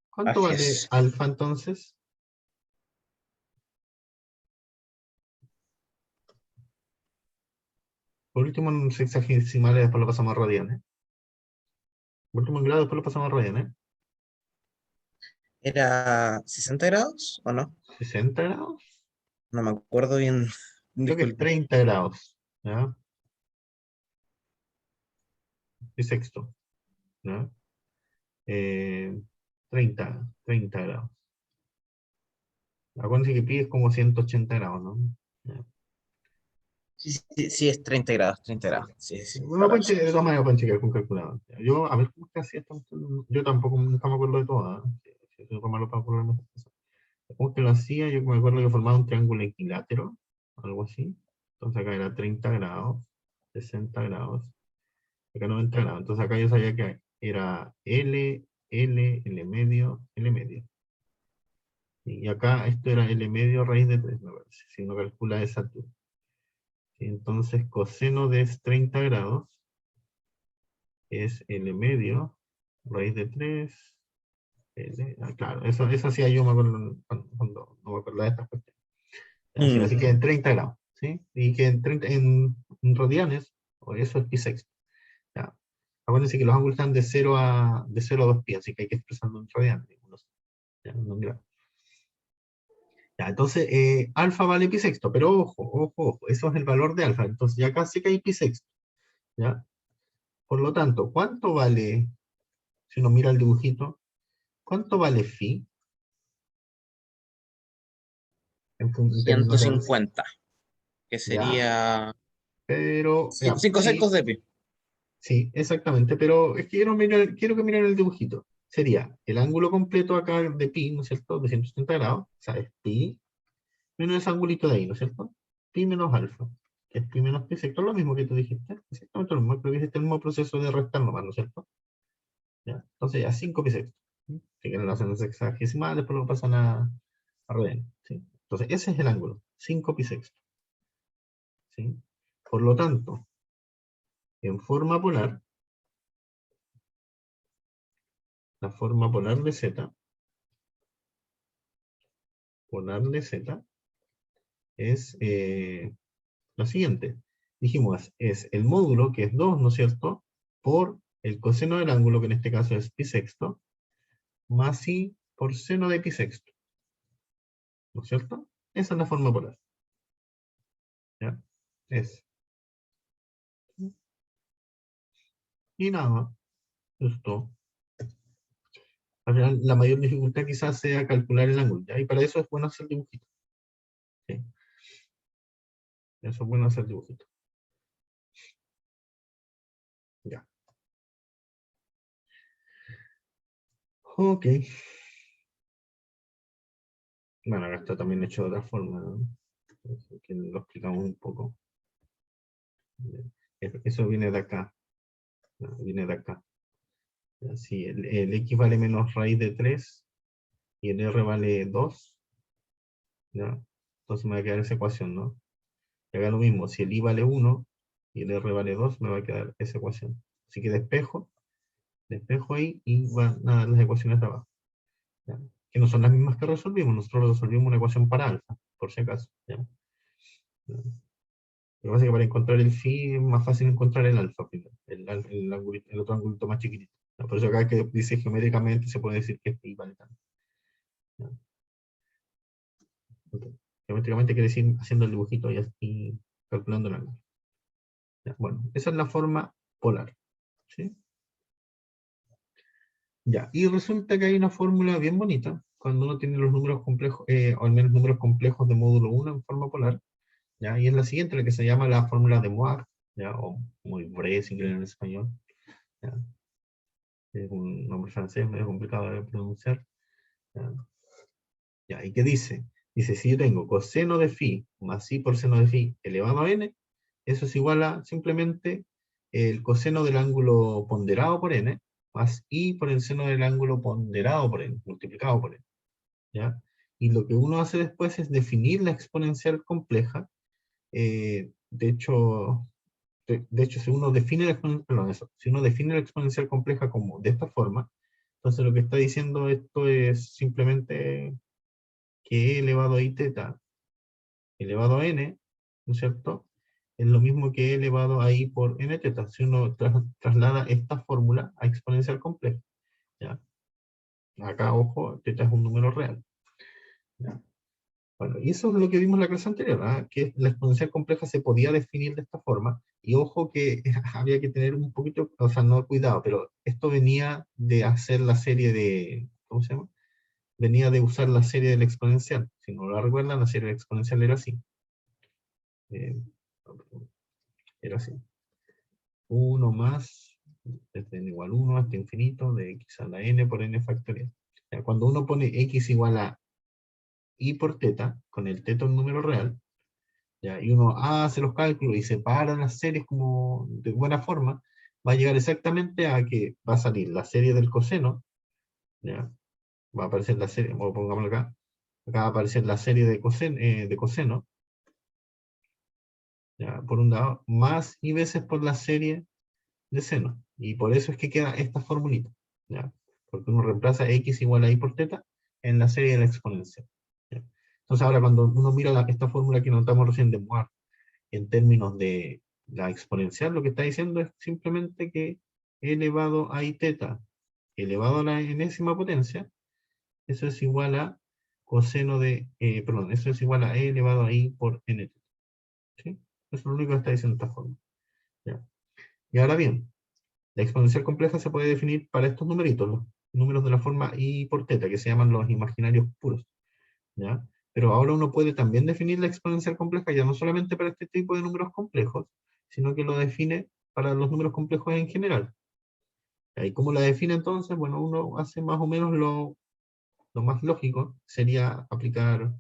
Speaker 1: ¿Cuánto
Speaker 2: Así
Speaker 1: vale
Speaker 2: es.
Speaker 1: alfa entonces? Por último en sexagesimales, después lo pasamos a radianes. Por último en grado, después lo pasamos a radianes.
Speaker 2: ¿Era 60 grados o no?
Speaker 1: 60 grados.
Speaker 2: No me acuerdo bien.
Speaker 1: Creo que es
Speaker 2: Disculpe.
Speaker 1: 30 grados. ¿Ya? Y sexto. ¿Ya? Eh, 30 grados. Acuérdense que pi es como 180 grados, ¿no? Ya.
Speaker 2: Sí, sí, sí, es 30 grados, 30
Speaker 1: Sí.
Speaker 2: grados. Sí, sí,
Speaker 1: Bueno,
Speaker 2: toda la razón.
Speaker 1: de todas maneras pueden chequear con calculador. Yo, a ver, ¿cómo es que hacía esto? Yo tampoco nunca me acuerdo de todo, ¿eh? Si soy re malo para acordarme de estas cosas. ¿Cómo es que lo hacía? Yo me acuerdo que formaba un triángulo equilátero, algo así. Entonces acá era 30 grados, 60 grados, acá 90 grados. Entonces acá yo sabía que era L medio, L medio. Y acá esto era L medio raíz de 3, me parece, si uno calcula esa altura. Y entonces coseno de 30 grados es L medio raíz de 3. Claro, eso hacía yo me acuerdo cuando no me acordaba de estas cuestiones.
Speaker 2: Mm.
Speaker 1: Así que en 30 grados, ¿sí? Y que en radianes, o eso es pi sexto. Ya. Acuérdense que los ángulos están de 0 a 2 pi, así que hay que expresarlo en radianes. Ya, no en grados. Ya, entonces, alfa vale pi sexto, pero ojo, eso es el valor de alfa. Entonces, ya casi que hay pi sexto, ¿ya? Por lo tanto, ¿cuánto vale, si uno mira el dibujito, cuánto vale phi en términos de alfa?
Speaker 2: 150, que
Speaker 1: ¿Ya?
Speaker 2: sería
Speaker 1: Pero, ya,
Speaker 2: 5 secos
Speaker 1: sí,
Speaker 2: de pi.
Speaker 1: sí, exactamente, pero es que quiero que miren el dibujito. Sería el ángulo completo acá de pi, ¿no es cierto? De 170 grados, o sea, es pi menos ese angulito de ahí, ¿no es cierto? Pi menos alfa, que es pi menos pi sector, lo mismo que tú dijiste, exactamente lo mismo, creo que hiciste el mismo proceso de restar nomás, ¿no es cierto? Ya, entonces ya 5 pi sector. ¿Sí? Si quieren lo hacen en sexagesimal, después lo pasan a radian, ¿sí? Entonces ese es el ángulo, 5 pi sexto, ¿sí? Por lo tanto, en forma polar, la forma polar de z, es lo siguiente. Dijimos, es el módulo, que es 2, ¿no es cierto? Por el coseno del ángulo, que en este caso es pi sexto, más i por seno de pi sexto. ¿No es cierto? Esa es la forma polar. ¿Ya? Es. Y nada más. Justo. Al final, la mayor dificultad quizás sea calcular el ángulo, ¿ya? Y para eso es bueno hacer dibujito. ¿Sí? Eso es bueno hacer dibujito. Ya. Ok. Bueno, acá está también hecho de otra forma, ¿no? Que lo explicamos un poco. Eso viene de acá. ¿No? Viene de acá. Si el x vale menos raíz de 3 y el r vale 2, ¿ya? Entonces me va a quedar esa ecuación, ¿no? Y acá lo mismo, si el i vale 1 y el r vale 2, me va a quedar esa ecuación. Así que despejo Despejo ahí y van a dar las ecuaciones de abajo. ¿Ya? Que no son las mismas que resolvimos. Nosotros resolvimos una ecuación para alfa, por si acaso. ¿Ya? Lo que pasa es que para encontrar el phi es más fácil encontrar el alfa primero, el otro angulito más chiquitito. ¿Ya? Por eso acá que dice geométricamente se puede decir que phi vale tanto. ¿Ya? Okay. Geométricamente quiere decir haciendo el dibujito y así calculando el ángulo. ¿Ya? Bueno, esa es la forma polar. ¿Sí? Ya, y resulta que hay una fórmula bien bonita cuando uno tiene los números complejos, o al menos números complejos de módulo 1 en forma polar, ¿ya? Y es la siguiente, la que se llama la fórmula de Moir, ¿ya? O muy breve, si quieren en español, ¿ya? Es un nombre francés medio complicado de pronunciar, ¿ya? Ya, ¿y qué dice? Dice, si yo tengo coseno de phi más i por seno de phi elevado a n, eso es igual a simplemente el coseno del ángulo ponderado por n, más i por el seno del ángulo ponderado por n, multiplicado por n. ¿Ya? Y lo que uno hace después es definir la exponencial compleja. De hecho, si uno define la si uno define la exponencial compleja como de esta forma, entonces lo que está diciendo esto es simplemente que e elevado a i teta elevado a n, ¿no es cierto? Es lo mismo que e elevado a i por n teta, si uno traslada esta fórmula a exponencial compleja. ¿Ya? Acá, ojo, teta es un número real. ¿Ya? Bueno, y eso es lo que vimos en la clase anterior, ¿ah? Que la exponencial compleja se podía definir de esta forma, y ojo que había que tener un poquito, o sea, no cuidado, pero esto venía de hacer la serie de, ¿cómo se llama? Venía de usar la serie del exponencial. Si no lo recuerdan, la serie del exponencial era así. Eh, era así. 1 más, desde n igual 1 hasta infinito, de x a la n por n factorial. Ya, cuando uno pone x igual a i por teta, con el teta un número real, ¿ya? Y uno hace los cálculos y separa las series como de buena forma, va a llegar exactamente a que va a salir la serie del coseno, ¿ya? Va a aparecer la serie, o pongámoslo acá va a aparecer la serie de coseno, ¿ya? Por un lado, más y veces por la serie de seno, y por eso es que queda esta formulita, ¿ya? Porque uno reemplaza x igual a y por teta en la serie de la exponencial, ¿ya? Entonces ahora cuando uno mira esta fórmula que notamos recién de Moir, en términos de la exponencial, lo que está diciendo es simplemente que e elevado a i teta elevado a la enésima potencia, eso es igual a coseno de, perdón, eso es igual a e elevado a i por n teta. ¿Sí? Eso es lo único que está diciendo esta forma. ¿Ya? Y ahora bien, la exponencial compleja se puede definir para estos numeritos, los números de la forma i por teta, que se llaman los imaginarios puros. ¿Ya? Pero ahora uno puede también definir la exponencial compleja ya no solamente para este tipo de números complejos, sino que lo define para los números complejos en general. ¿Y cómo la define entonces? Bueno, uno hace más o menos lo más lógico, sería aplicar,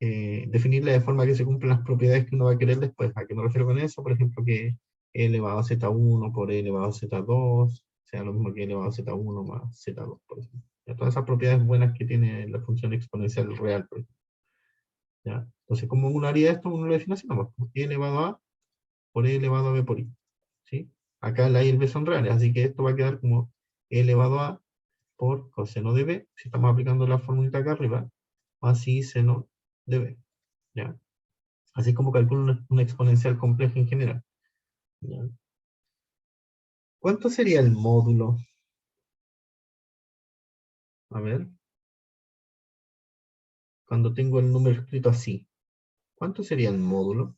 Speaker 1: definirla de forma que se cumplan las propiedades que uno va a querer después. ¿A qué me refiero con eso? Por ejemplo, que e elevado a z1 por e elevado a z2 sea lo mismo que e elevado a z1 más z2, por ejemplo. Ya, todas esas propiedades buenas que tiene la función exponencial real, por ejemplo. ¿Ya? Entonces, ¿cómo uno haría esto? Uno lo define así nomás, e elevado a por e elevado a b por i. ¿Sí? Acá la y el b son reales, así que esto va a quedar como e elevado a por coseno de b, si estamos aplicando la fórmula acá arriba, más i seno de b. ¿Ya? Así como calculo una exponencial compleja en general. ¿Ya? ¿Cuánto sería el módulo? A ver, cuando tengo el número escrito así, ¿cuánto sería el módulo?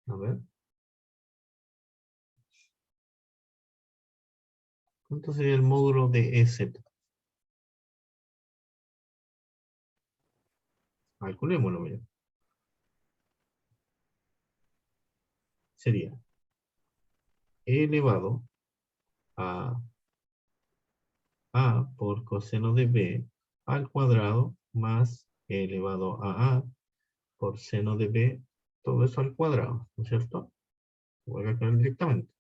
Speaker 1: A ver, ¿cuánto sería el módulo de EZ? Calculémoslo, mira. Sería e elevado a a por coseno de b al cuadrado más e elevado a por seno de b, todo eso al cuadrado, ¿no es cierto? Voy a calcular directamente.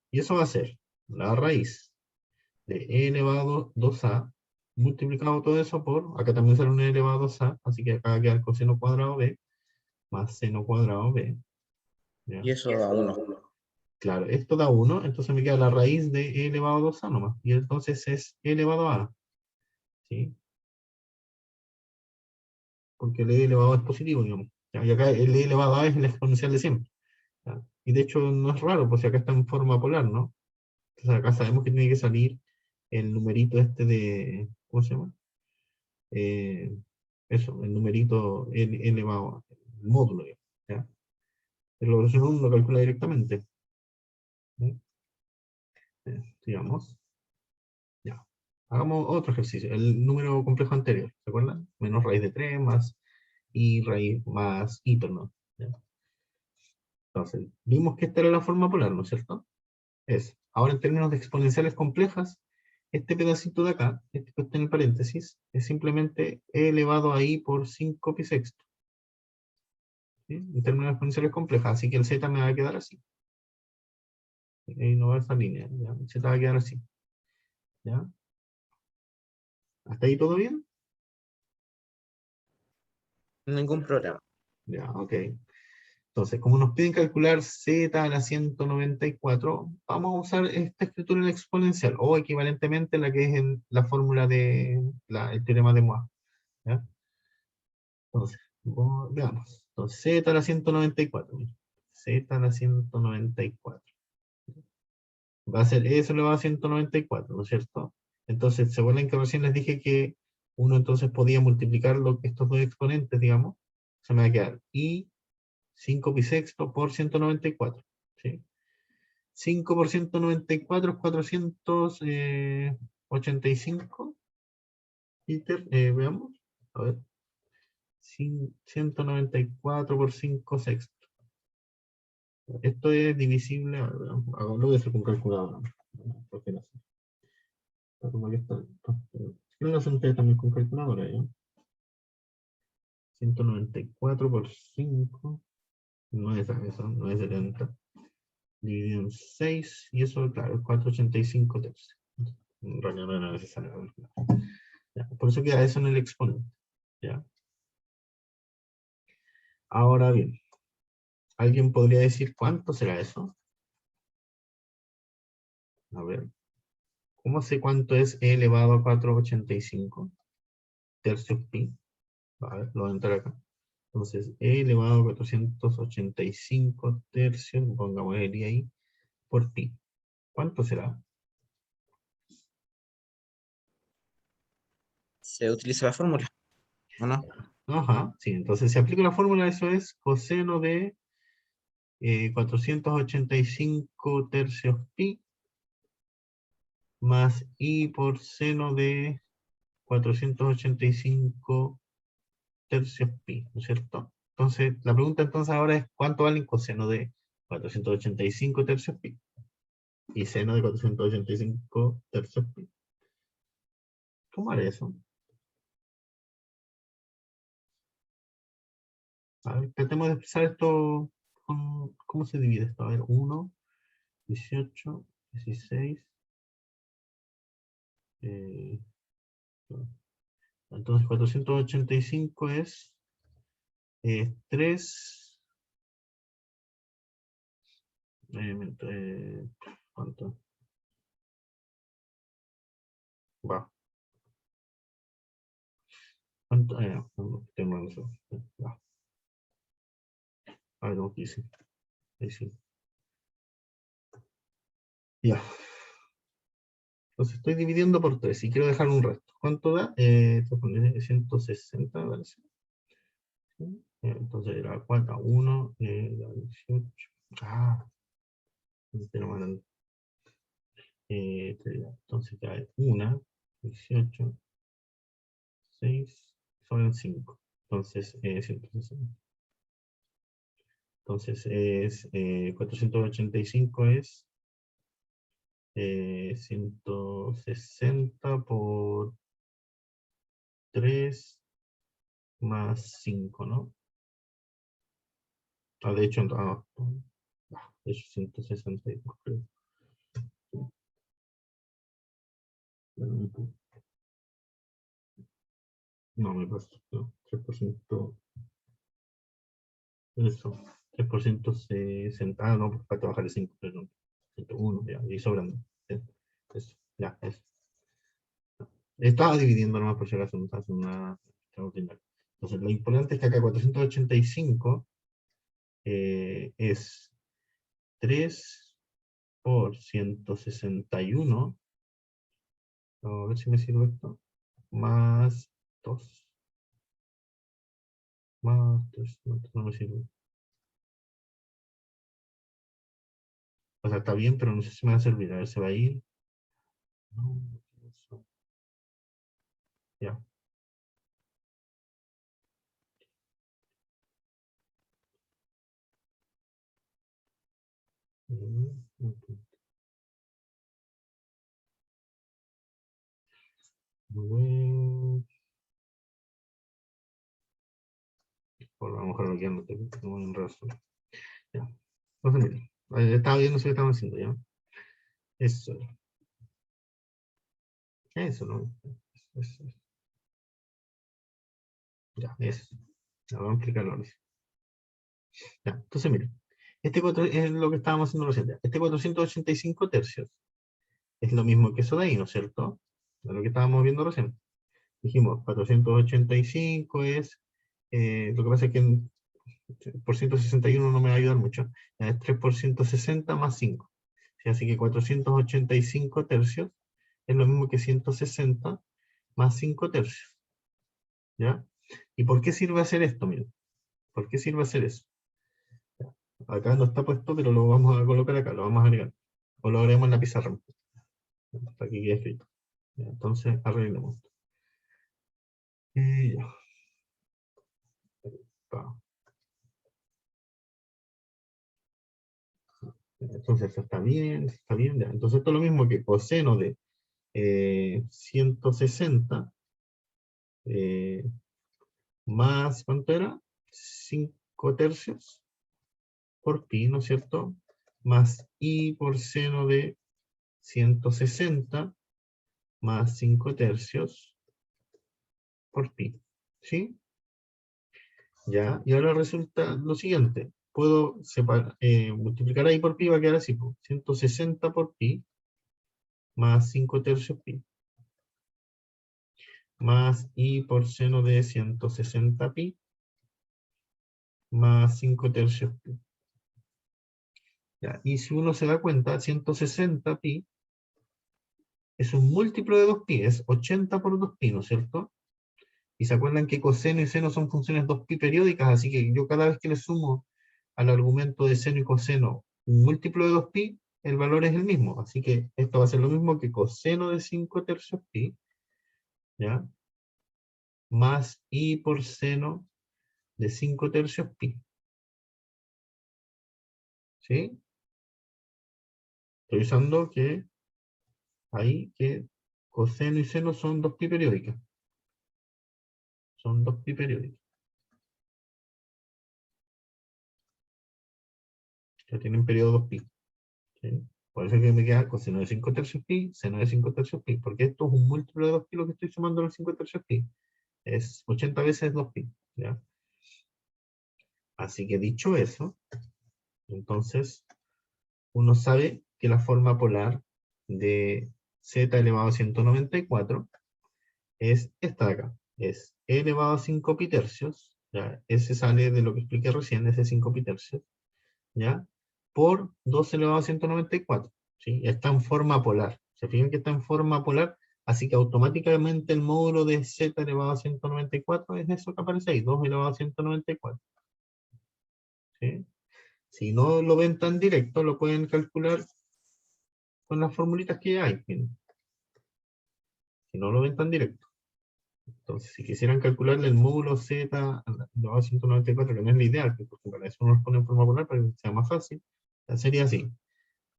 Speaker 1: Y eso va a ser la raíz de e elevado 2a multiplicado todo eso por, acá también sale un e elevado a 2a, así que acá va a quedar coseno cuadrado b más seno cuadrado b, ¿ya?
Speaker 2: Y eso da 1.
Speaker 1: Claro, esto da 1, entonces me queda la raíz de e elevado a 2a nomás. Y entonces es e elevado a a. ¿Sí? Porque el e elevado es positivo, digamos. ¿Ya? Y acá el e elevado a es el exponencial de siempre. ¿Ya? Y de hecho no es raro, pues si acá está en forma polar, ¿no? Entonces acá sabemos que tiene que salir el numerito este de, ¿cómo se llama? Eh, eso, el numerito elevado a, el módulo, ¿ya? Pero eso uno lo calcula directamente. ¿Sí? Digamos. Ya. Hagamos otro ejercicio. El número complejo anterior, ¿se acuerdan? Menos raíz de 3 más y raíz más y, perdón. ¿Ya? Entonces, vimos que esta era la forma polar, ¿no es cierto? Es. Ahora en términos de exponenciales complejas, este pedacito de acá, este que está en el paréntesis, es simplemente e elevado a i por 5 pi sexto. ¿Sí? En términos exponenciales complejas, así que el z me va a quedar así. Ahí no va esa línea, ¿ya? El z va a quedar así. ¿Ya? ¿Hasta ahí todo bien?
Speaker 2: Ningún problema.
Speaker 1: Ya, ok. Entonces, como nos piden calcular z a la 194, vamos a usar esta escritura en exponencial, o equivalentemente la que es en la fórmula de el teorema de Moivre. ¿Ya? Entonces, veamos. Entonces, z a la 194. Mira. Z a la 194. Va a ser eso elevado a 194, ¿no es cierto? Entonces, ¿se acuerdan que recién les dije que uno entonces podía multiplicar estos dos exponentes, digamos? Se me va a quedar i 5 pi sexto por 194. ¿Sí? 5 por 194 es 485. Veamos. A ver. 194 por 5 sextos. Esto es divisible. A ver, lo voy a hacer con calculadora. Porque no sé. Como que creo que lo hacen ustedes también con calculadora. ¿Ya? 194 por 5. No es eso, no es 70. Dividido en 6. Y eso, claro, es 485 tercios. En realidad no era necesario calcular. ¿Ya? Por eso queda eso en el exponente. ¿Ya? Ahora bien, ¿alguien podría decir cuánto será eso? A ver, ¿cómo sé cuánto es e elevado a 485 tercios pi? A ver, lo voy a entrar acá. Entonces, e elevado a 485 tercios, pongamos el i ahí, por pi. ¿Cuánto será?
Speaker 2: Se utiliza la fórmula, ¿o no?
Speaker 1: Ajá, sí, entonces si aplico la fórmula, eso es coseno de 485 tercios pi más i por seno de 485 tercios pi, ¿no es cierto? Entonces, la pregunta entonces ahora es ¿cuánto vale el coseno de 485 tercios pi? Y seno de 485 tercios pi. ¿Cómo haré eso? A ver, tratemos de expresar esto ¿cómo se divide esto? A ver, 1, 18, 16. eh, entonces 485 es 3. ¿Cuánto? Va. ¿Cuánto? No, tengo eso. Va. A ver, lo que hice. Ahí sí. Ya. Entonces estoy dividiendo por 3 y quiero dejar un resto. ¿Cuánto da? 160, parece. ¿Sí? Entonces era 4, 1, 18. Ah, entonces tenemos entonces cae 1, 18, 6, son 5. Entonces, 160. Entonces, 485 es 160 por 3 más 5, ¿no? De hecho, de hecho 162, creo. No, me pasó. No, 3%. Eso. 3%, ah, no, pues falta bajar el 5, perdón. 101, ya, y sobrando. Eso, ya, eso. Estaba dividiendo nomás por si acaso, no estaba haciendo nada extraordinario. Entonces, lo importante es que acá 485 es 3 por 161, a ver si me sirve esto, más 2, más 3, no me sirve. O sea, está bien, pero no sé si me va a servir. A ver, se va a ir. No, eso. Ya. Ok. Muy bien. Por a lo mejor lo que no tengo en razón. Ya. Entonces, mira, estaba viendo si lo estamos haciendo, ¿ya? Eso. Eso, ¿no? Eso. Ya, eso. Ya, vamos a explicarlo ahora sí. Ya, entonces, mire. Este 4 es lo que estábamos haciendo recién. Ya. Este 485 tercios es lo mismo que eso de ahí, ¿no es cierto? Es lo que estábamos viendo recién. Dijimos, 485 es, lo que pasa es que por 161 no me va a ayudar mucho, ya es 3 por 160 más 5. ¿Sí? Así que 485 tercios es lo mismo que 160 más 5 tercios. ¿Ya? ¿Y por qué sirve hacer esto? Miren, ¿por qué sirve hacer eso? Ya. Acá no está puesto, pero lo vamos a colocar acá, lo vamos a agregar. O lo agregamos en la pizarra. Para que quede escrito. Ya, entonces, arreglemos esto. Ya. Pa. Entonces, esto está bien. Ya. Entonces, esto es lo mismo que coseno de 160 más, ¿cuánto era? 5 tercios por pi, ¿no es cierto? Más i por seno de 160 más 5 tercios por pi. ¿Sí? Ya, y ahora resulta lo siguiente. Puedo multiplicar ahí por pi, va a quedar así, pues, 160 por pi más 5 tercios pi más i por seno de 160 pi más 5 tercios pi. Ya, y si uno se da cuenta, 160 pi es un múltiplo de 2pi, es 80 por 2pi, ¿no es cierto? Y se acuerdan que coseno y seno son funciones 2pi periódicas, así que yo cada vez que le sumo al argumento de seno y coseno un múltiplo de 2pi, el valor es el mismo. Así que esto va a ser lo mismo que coseno de 5 tercios pi, ¿ya? Más i por seno de 5 tercios pi. ¿Sí? Estoy usando que ahí que coseno y seno son 2pi periódicas. Son 2pi periódicas. Que tienen periodo 2pi. ¿Sí? Por eso que me queda coseno de 5 tercios pi, seno de 5 tercios pi, porque esto es un múltiplo de 2pi lo que estoy sumando a los 5 tercios pi. Es 80 veces 2pi. ¿Ya? Así que dicho eso, entonces uno sabe que la forma polar de z elevado a 194 es esta de acá. Es e elevado a 5 pi tercios, ¿ya? Ese sale de lo que expliqué recién, ese 5 pi tercios, ¿ya? Por 2 elevado a 194, ¿sí? Está en forma polar. Se fijan que está en forma polar, así que automáticamente el módulo de z elevado a 194 es eso que aparece ahí, 2 elevado a 194. ¿Sí? Si no lo ven tan directo, lo pueden calcular con las formulitas que hay. Miren. Si no lo ven tan directo. Entonces, si quisieran calcularle el módulo z elevado a 194, que no es la ideal, porque para eso nos ponen en forma polar para que sea más fácil, sería así.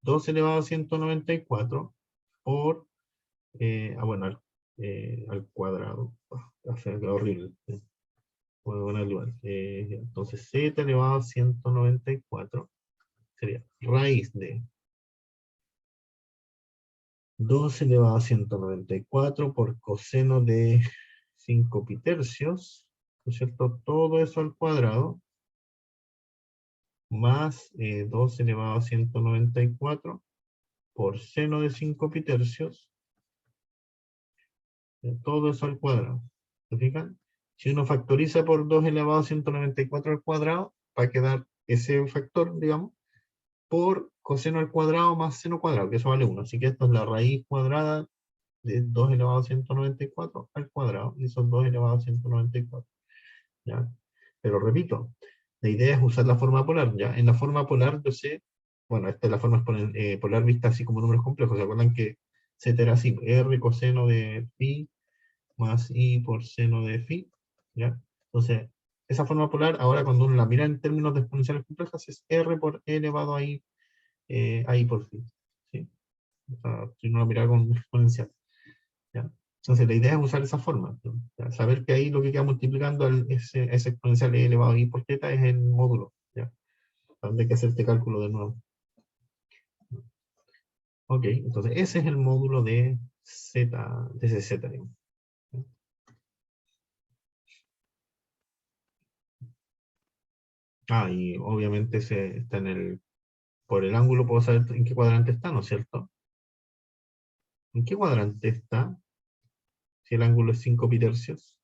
Speaker 1: 2 elevado a 194 por, bueno, al cuadrado. Qué horrible. Voy a ponerlo igual. Entonces, z elevado a 194 sería raíz de 2 elevado a 194 por coseno de 5 pi tercios, ¿no es cierto? Todo eso al cuadrado, más 2 elevado a 194 por seno de 5 pi tercios, todo eso al cuadrado. ¿Se fijan? Si uno factoriza por 2 elevado a 194 al cuadrado, va a quedar ese factor, digamos, por coseno al cuadrado más seno cuadrado, que eso vale 1. Así que esto es la raíz cuadrada de 2 elevado a 194 al cuadrado, y son 2 elevado a 194. ¿Ya? Pero repito, la idea es usar la forma polar. ¿Ya? En la forma polar yo sé, bueno, esta es la forma polar vista así como números complejos. ¿Se acuerdan que z era así? R coseno de phi más i por seno de phi. ¿Ya? Entonces, esa forma polar, ahora cuando uno la mira en términos de exponenciales complejas, es r por e elevado a i por phi. ¿Sí? O sea, si uno la mira con exponencial. ¿Ya? Entonces la idea es usar esa forma, ¿no? Ya, saber que ahí lo que queda multiplicando ese exponencial e elevado a i por θ es el módulo. ¿Ya? Donde hay que hacer este cálculo de nuevo. Ok, entonces ese es el módulo de z, de ese z, digamos. Ah, y obviamente está por el ángulo puedo saber en qué cuadrante está, ¿no es cierto? ¿En qué cuadrante está? Si el ángulo es 5 pi tercios.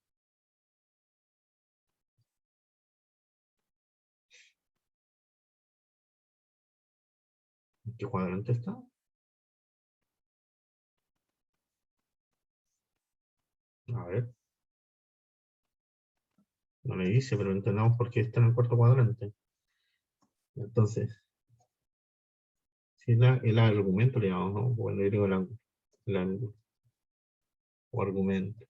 Speaker 1: ¿En qué cuadrante está? A ver, no me dice, pero entendamos por qué está en el cuarto cuadrante. Entonces, si el argumento le llamamos, ¿no? Bueno, yo digo el ángulo, o argumento,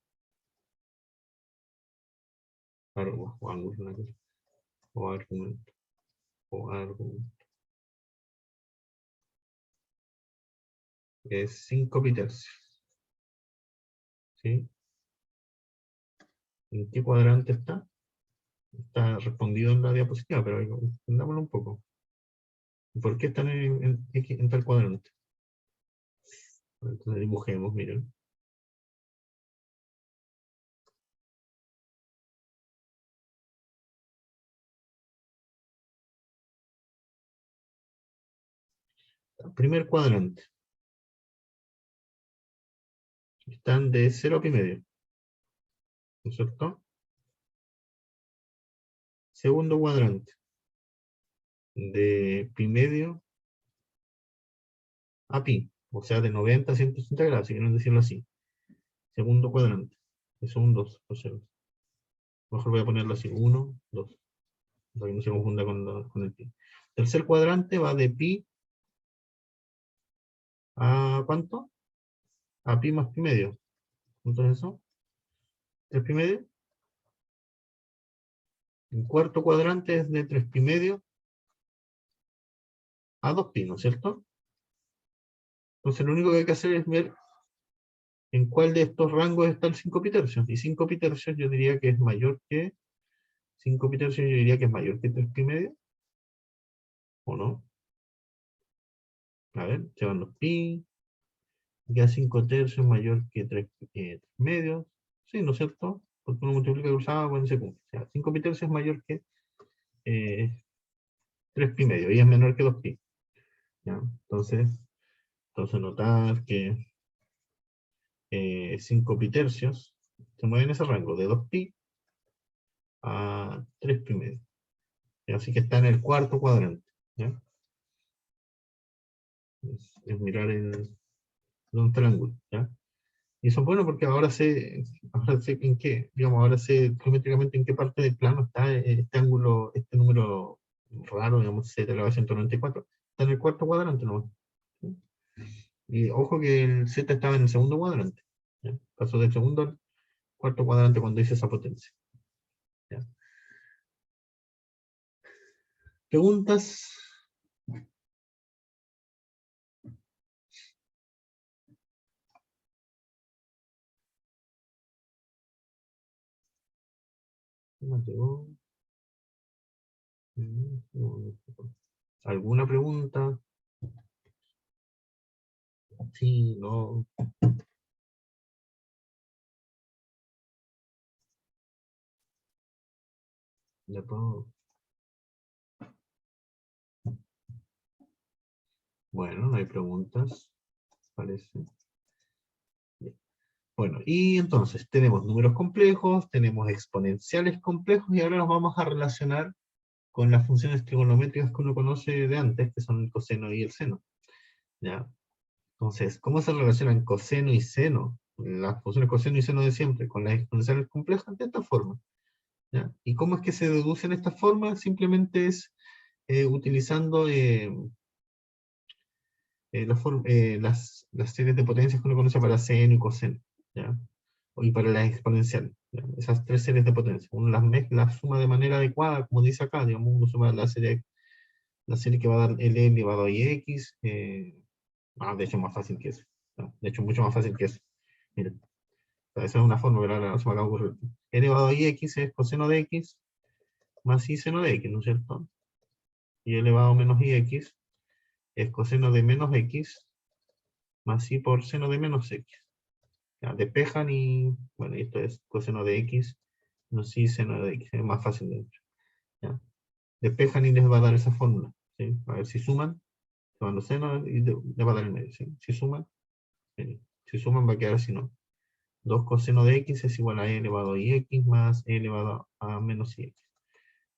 Speaker 1: o ángulo, ¿no? O argumento, o argumento. Es 5 pi tercios. ¿Sí? ¿En qué cuadrante está? Está respondido en la diapositiva, pero entendámoslo un poco. ¿Por qué están en tal cuadrante? Entonces dibujemos, miren. Primer cuadrante. Están de 0 a pi medio. ¿No es cierto? Segundo cuadrante. De pi medio a pi. O sea, de 90 a 180 grados, si quieren decirlo así. Segundo cuadrante. Son 2, por cierto. Mejor voy a ponerlo así. 1, 2. Para que no se confunda con el pi. Tercer cuadrante va de pi a ¿cuánto? A pi más pi medio. ¿Cuánto es eso? 3 pi medio. El cuarto cuadrante es de 3 pi medio a 2 pi, ¿no es cierto? Entonces lo único que hay que hacer es ver en cuál de estos rangos está el 5 pi tercios. Y 5 pi tercios yo diría que es mayor que 5 pi tercios yo diría que es mayor que 3 pi medio. ¿O no? A ver, se van los pi. Ya 5 tercios mayor que 3 medios. Sí, ¿no es cierto? Porque uno multiplica cruzado, bueno, se cumple. O sea, 5 pi tercios es mayor que 3 pi medio y es menor que 2 pi. ¿Ya? Entonces notar que 5 pi tercios se mueve en ese rango de 2 pi a 3 pi medio. ¿Ya? Así que está en el cuarto cuadrante. ¿Ya? Es mirar un triángulo. ¿Ya? Y eso es bueno porque ahora sé en qué, digamos, ahora sé geométricamente en qué parte del plano está este ángulo, este número raro, digamos, z elevado a 194. Está en el cuarto cuadrante, ¿no? ¿Sí? Y ojo que el z estaba en el segundo cuadrante. ¿Ya? Pasó del segundo al cuarto cuadrante cuando hice esa potencia. ¿Ya? ¿Preguntas? ¿Qué más llegó? ¿Alguna pregunta? Sí, no. Ya puedo. Bueno, no hay preguntas, parece. Bien. Bueno, y entonces tenemos números complejos, tenemos exponenciales complejos, y ahora los vamos a relacionar con las funciones trigonométricas que uno conoce de antes, que son el coseno y el seno. ¿Ya? Entonces, ¿cómo se relacionan coseno y seno? Las funciones coseno y seno de siempre, con las exponenciales complejas, de esta forma. ¿Ya? ¿Y cómo es que se deducen estas formas? Simplemente es utilizando las series de potencias que uno conoce para seno y coseno, ¿ya? Y para las exponenciales, ¿ya? Esas tres series de potencias. Uno las mezcla, las suma de manera adecuada, como dice acá, digamos, uno suma la serie que va a dar L elevado a X, de hecho, más fácil que eso. ¿No? De hecho, mucho más fácil que eso. Miren, o sea, esa es una forma, pero ahora se me acaba de ocurrir. E elevado a X es coseno de X más I seno de X, ¿no es cierto? Y elevado a menos IX es coseno de menos X más I por seno de menos X. Ya, despejan y, bueno, esto es coseno de X menos I seno de X. Es más fácil de hecho. ¿Ya? Despejan y les va a dar esa fórmula. ¿Sí? A ver si suman, se van los senos y les va a dar el medio. ¿Sí? Si suman, si suman va a quedar así, ¿no? 2 coseno de x es igual a e elevado a x más e elevado a menos x.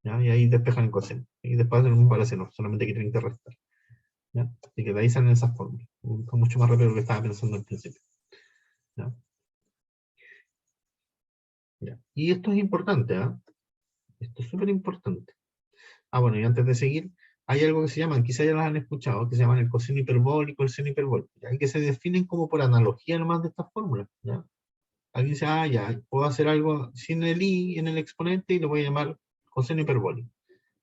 Speaker 1: ¿Ya? Y ahí despejan el coseno. Y después hacen un paraceno, solamente que tienen que restar. ¿Ya? Así que de ahí salen esas fórmulas. Fue mucho más rápido de lo que estaba pensando al principio. ¿Ya? ¿Ya? Y esto es importante, ¿ah? Esto es súper importante. Bueno, y antes de seguir, hay algo que se llaman, quizá ya las han escuchado, que se llaman el coseno hiperbólico, el seno hiperbólico, ¿ya? Que se definen como por analogía nomás de estas fórmulas. ¿Ya? Alguien dice, ya, puedo hacer algo sin el i en el exponente y lo voy a llamar coseno hiperbólico.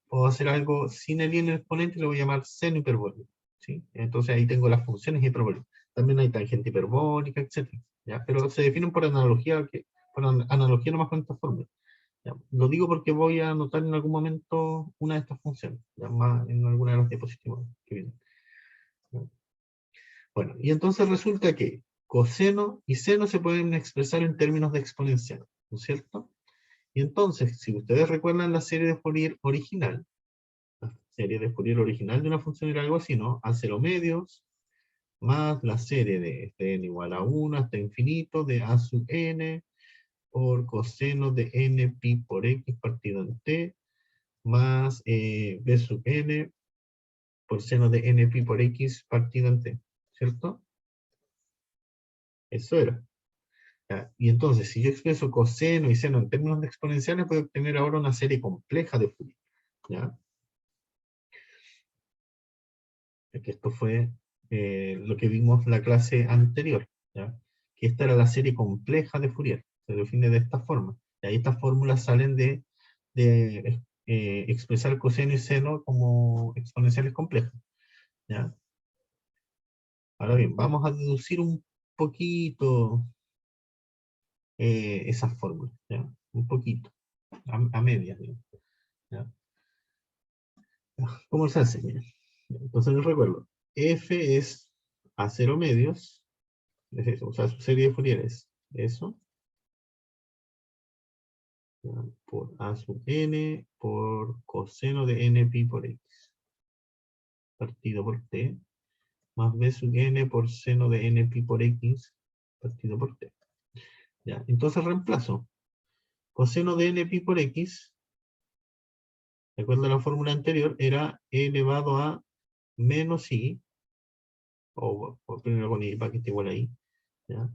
Speaker 1: Puedo hacer algo sin el i en el exponente y lo voy a llamar seno hiperbólico. ¿Sí? Entonces ahí tengo las funciones hiperbólicas. También hay tangente hiperbólica, etc. ¿Ya? Pero se definen por analogía, nomás con estas fórmulas. ¿Ya? Lo digo porque voy a anotar en algún momento una de estas funciones, ¿ya? Más en alguna de las diapositivas que vienen. ¿Ya? Bueno, y entonces resulta que coseno y seno se pueden expresar en términos de exponencial, ¿no es cierto? Y entonces, si ustedes recuerdan la serie de Fourier original, la serie de Fourier original de una función era algo así, ¿no? A cero medios, más la serie de n igual a 1 hasta infinito de a sub n por coseno de n pi por x partido en t, más b sub n por seno de n pi por x partido en t, ¿cierto? Eso era. ¿Ya? Y entonces, si yo expreso coseno y seno en términos de exponenciales, voy a obtener ahora una serie compleja de Fourier. ¿Ya? Que esto fue lo que vimos en la clase anterior, ¿ya? Que esta era la serie compleja de Fourier, se define de esta forma. Y ahí estas fórmulas salen de expresar coseno y seno como exponenciales complejas. ¿Ya? Ahora bien, vamos a deducir un poquito esas fórmulas, ¿ya? Un poquito, a medias, digamos, ¿ya? ¿Cómo se hace? Mira. Entonces les recuerdo, f es a cero medios, es eso, o sea, su serie de Fourier es eso, ¿ya? Por a sub n por coseno de n pi por x, partido por t, más b sub n por seno de n pi por x, partido por t. ¿Ya? Entonces reemplazo coseno de n pi por x, de acuerdo a la fórmula anterior, era e elevado a menos i, o primero con i para que esté igual ahí, ¿ya?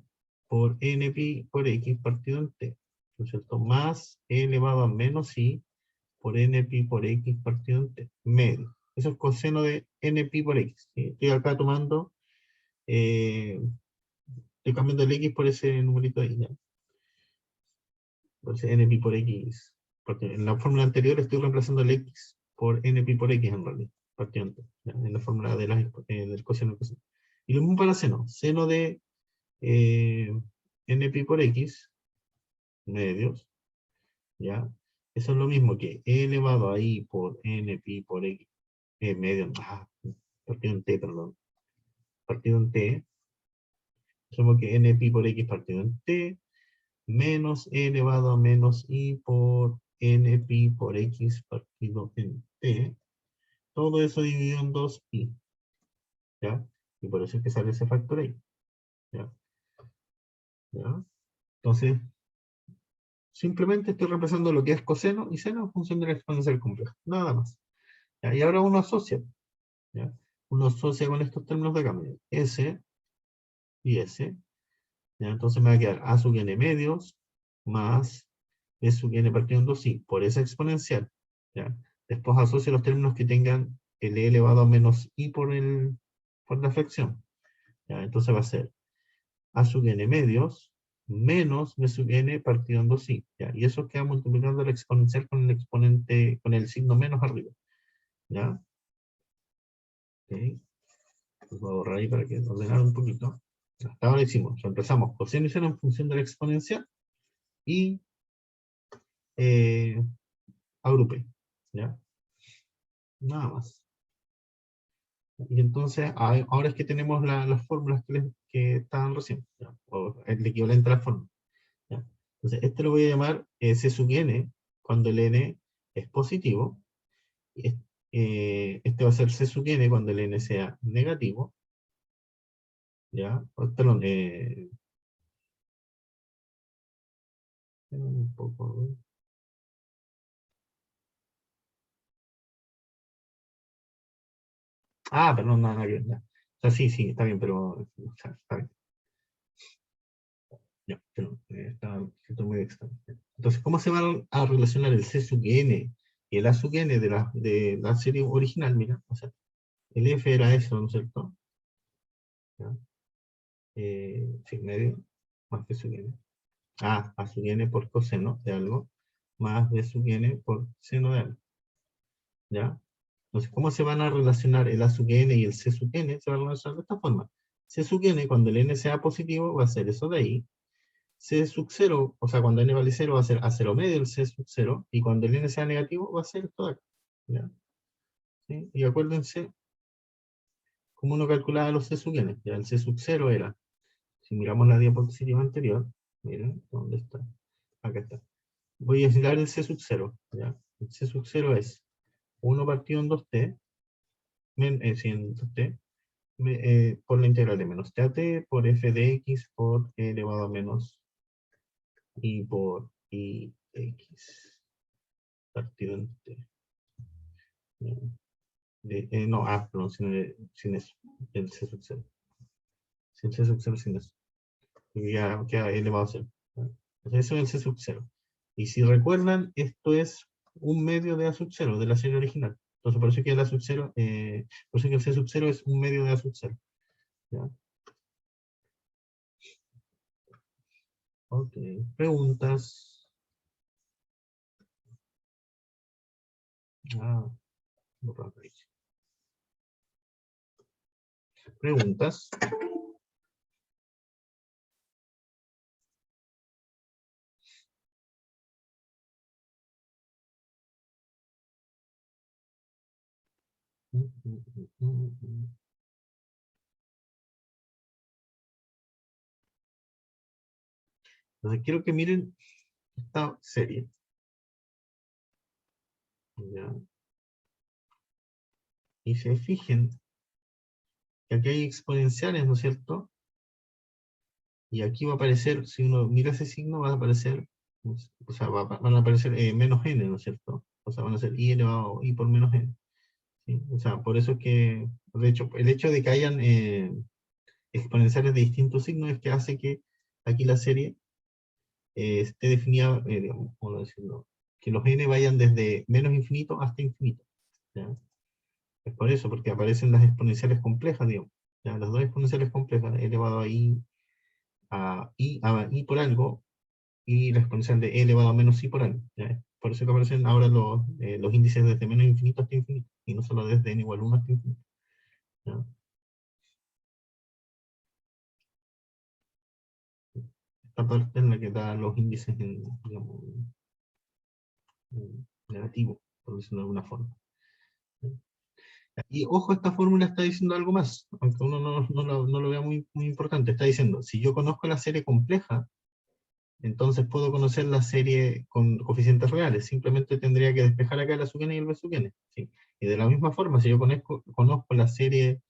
Speaker 1: Por n pi por x partido en t, ¿no es cierto? Más e elevado a menos i por n pi por x partido en t, medio. Eso es coseno de n pi por x. ¿Sí? Estoy acá tomando, estoy cambiando el x por ese numerito ahí, ¿ya? Por ese n pi por x. Porque en la fórmula anterior estoy reemplazando el x por n pi por x en realidad, partido en t, ¿ya? En la fórmula del coseno del coseno. Y lo mismo para seno. Seno de n pi por x, medios, ¿ya? Eso es lo mismo que e elevado a i por n pi por x, medio, partido en t, perdón, partido en t, somos que n pi por x partido en t, menos e elevado a menos i por n pi por x partido en t, todo eso dividido en 2i, ¿ya? Y por eso es que sale ese factor ahí, ¿ya? ¿Ya? Entonces, simplemente estoy reemplazando lo que es coseno y seno en función de la exponencial compleja, nada más. ¿Ya? Y ahora uno asocia, ¿ya? Uno asocia con estos términos de cambio, S y S, ¿ya? Entonces me va a quedar A sub n medios más B sub n partido en 2i, por esa exponencial, ¿ya? Después asocio los términos que tengan el e elevado a menos i por la fracción, ¿ya? Entonces va a ser A sub n medios menos B sub n partido en 2i, ¿ya? Y eso queda multiplicando la exponencial con el exponente, con el signo menos arriba, ¿ya? Ok. Pues voy a borrar ahí para que ordenar un poquito. Hasta ahora hicimos, reemplazamos coseno y seno en función de la exponencial y agrupé, ¿ya? Nada más. Y entonces, ahora es que tenemos las fórmulas que estaban recién, ¿ya? O el equivalente a la fórmula, ¿ya? Entonces, este lo voy a llamar C sub n, cuando el n es positivo. Y este va a ser C sub n cuando el n sea negativo, ¿ya? Perdón, un poco. Ah, perdón, nada, nada que ver, ya. O sea, sí, sí, está bien, pero o sea, está bien. Ya, pero está muy extraño. Entonces, ¿cómo se va a relacionar el C sub n y el A sub n de la serie original? Mira, o sea, el F era eso, ¿no es cierto? ¿Ya? Sí, medio, más B sub n. A sub n por coseno de algo, más B sub n por seno de algo. ¿Ya? Entonces, ¿cómo se van a relacionar el A sub n y el C sub n? Se van a relacionar de esta forma. C sub n, cuando el n sea positivo, va a ser eso de ahí. C sub 0, o sea, cuando n vale 0, va a ser a 0 medio el C sub 0, y cuando el n sea negativo, va a ser esto de acá. ¿Ya? ¿Sí? Y acuérdense cómo uno calculaba los C sub n. Ya, el C sub 0 era, si miramos la diapositiva anterior, miren, ¿dónde está? Acá está. Voy a aislar el C sub 0. ¿Ya? El C sub 0 es 1 partido en 2t, sí, en 2t, por la integral de menos t a t por f de x por e elevado a menos i por i x partido en t. No, perdón, sin eso, el C sub 0. Sin C sub 0, sin eso. Y ya queda elevado a 0. Entonces eso es el C sub 0. Y si recuerdan, esto es un medio de A sub 0, de la serie original. Entonces por eso que el A sub 0, por eso que el C sub 0 es un medio de A sub 0. ¿Ya? Ok, preguntas. Ah, borrar ahí. Preguntas. Entonces quiero que miren esta serie. ¿Ya? Y se fijen que aquí hay exponenciales, ¿no es cierto? Y aquí va a aparecer, si uno mira ese signo, va a aparecer, o sea, van a aparecer menos n, ¿no es cierto? O sea, van a ser i elevado i por menos n. ¿Sí? O sea, por eso es que, de hecho, el hecho de que hayan exponenciales de distintos signos es que hace que aquí la serie esté definida, digamos, ¿cómo decirlo? Que los n vayan desde menos infinito hasta infinito. ¿Ya? Es por eso, porque aparecen las exponenciales complejas, digamos. ¿Ya? Las dos exponenciales complejas, elevado a i por algo, y la exponencial de e elevado a menos i por algo. ¿Ya? Por eso que aparecen ahora los índices desde menos infinito hasta infinito, y no solo desde n igual 1 hasta infinito. ¿Ya? Esta parte en la que da los índices digamos, negativo, por decirlo de alguna forma. ¿Ya? Y ojo, esta fórmula está diciendo algo más, aunque uno no lo vea muy, muy importante. Está diciendo, si yo conozco la serie compleja, entonces puedo conocer la serie con coeficientes reales. Simplemente tendría que despejar acá la sub n y el b sub n. ¿Sí? Y de la misma forma, si yo conozco la serie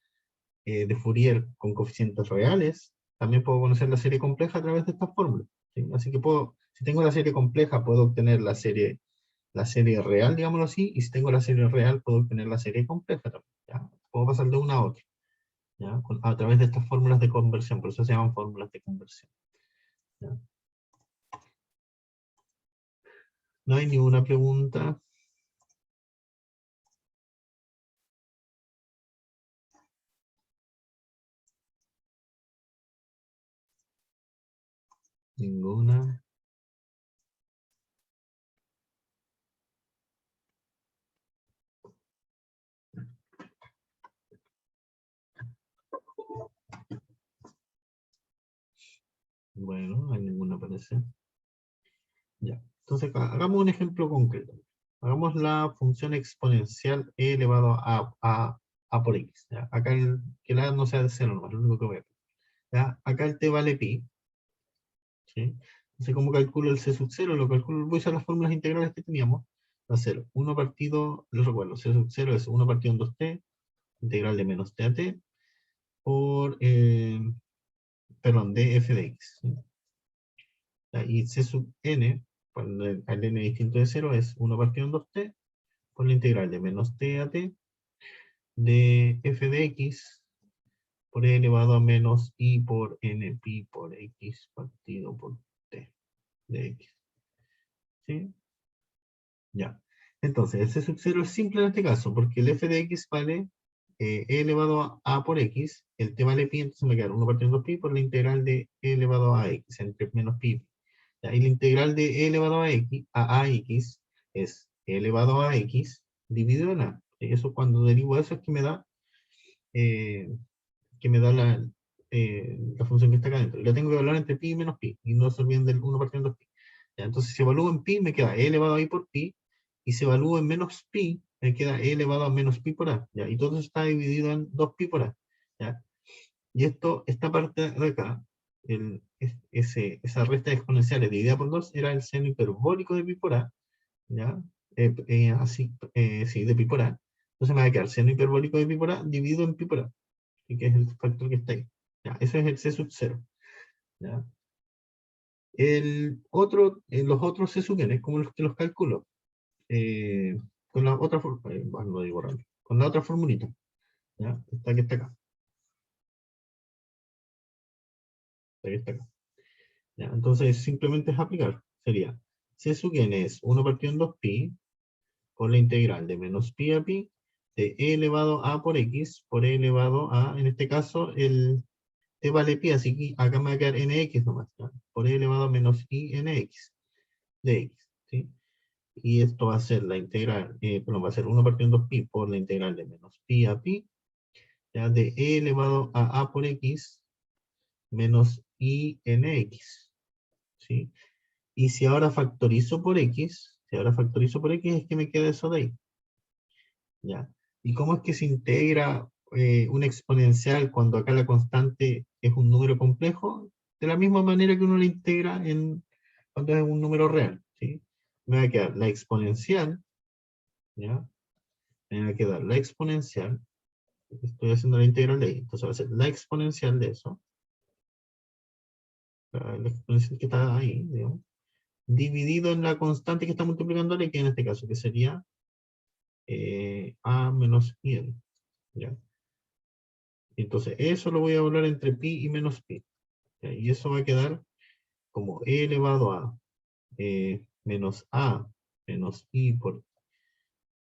Speaker 1: de Fourier con coeficientes reales, también puedo conocer la serie compleja a través de estas fórmulas, ¿sí? Así que puedo, si tengo la serie compleja, puedo obtener la serie real, digámoslo así, y si tengo la serie real, puedo obtener la serie compleja también, ¿ya? Puedo pasar de una a otra, ¿ya? A través de estas fórmulas de conversión, por eso se llaman fórmulas de conversión, ¿ya? No hay ninguna pregunta. Ninguna. Bueno, no hay ninguna parece. Ya. Entonces, hagamos un ejemplo concreto. Hagamos la función exponencial e elevado a por x. ¿Ya? Acá que la no sea de cero nomás, lo único que voy a hacer. ¿Ya? Acá el t vale pi. ¿Sí? Entonces, ¿cómo calculo el c sub 0? Lo calculo, voy a usar las fórmulas integrales que teníamos. Va a ser 1 partido, lo recuerdo, c sub 0 es 1 partido en 2t, integral de menos t a t, por, perdón, df de x. ¿Sí? Y c sub n, cuando el n distinto de 0 es 1 partido en 2t, por la integral de menos t a t, de f de x, por e elevado a menos i por n pi por x partido por t de x. ¿Sí? Ya. Entonces, el c sub 0 es simple en este caso, porque el f de x vale e elevado a por x, el t vale pi, entonces me queda 1 partido en 2pi por la integral de e elevado a x, entre menos pi. Ya, y la integral de e elevado a x es e elevado a x dividido en a. Y eso, cuando derivo eso, es eh, que me da la función que está acá adentro. Y la tengo que evaluar entre pi y menos pi, y no se olviden del 1 partiendo 2pi. Ya, entonces, si evalúo en pi, me queda e elevado a i por pi, y si evalúo en menos pi, me queda e elevado a menos pi por a. ¿Ya? Y todo eso está dividido en 2pi por a. ¿Ya? Y esta parte de acá, esa resta de exponenciales dividida por 2 era el seno hiperbólico de pi por a, ¿ya? Sí, de pi por a. Entonces me va a quedar seno hiperbólico de pi por a dividido en pi por a, y que es el factor que está ahí. ¿Ya? Eso es el c sub 0. ¿Ya? Los otros c sub n, como los que los calculo, con la otra bueno, lo digo rápido, con la otra formulita, ¿ya? Esta que está acá, esta que está acá. ¿Ya? Entonces simplemente es aplicar, sería c sub n es 1 partido en 2pi por la integral de menos pi a pi de e elevado a por x por e elevado a, en este caso, el t vale pi, así que acá me va a quedar nx nomás, ¿ya? Por e elevado a menos i nx de x, ¿sí? Y esto va a ser la integral, perdón, va a ser 1 partido en 2pi por la integral de menos pi a pi, ya de e elevado a por x menos i nx, ¿sí? Y si ahora factorizo por x, es que me queda eso de ahí. ¿Ya? ¿Y cómo es que se integra una exponencial cuando acá la constante es un número complejo? De la misma manera que uno la integra cuando es un número real, ¿sí? Me va a quedar la exponencial, ¿ya? Me va a quedar la exponencial, estoy haciendo la integral de ahí, entonces va a ser la exponencial de eso, la exponencial que está ahí, digamos, dividido en la constante que está multiplicándole, que en este caso, que sería a menos i, ¿ya? Entonces, eso lo voy a hablar entre pi y menos pi. ¿Ya? Y eso va a quedar como e elevado a menos a menos i por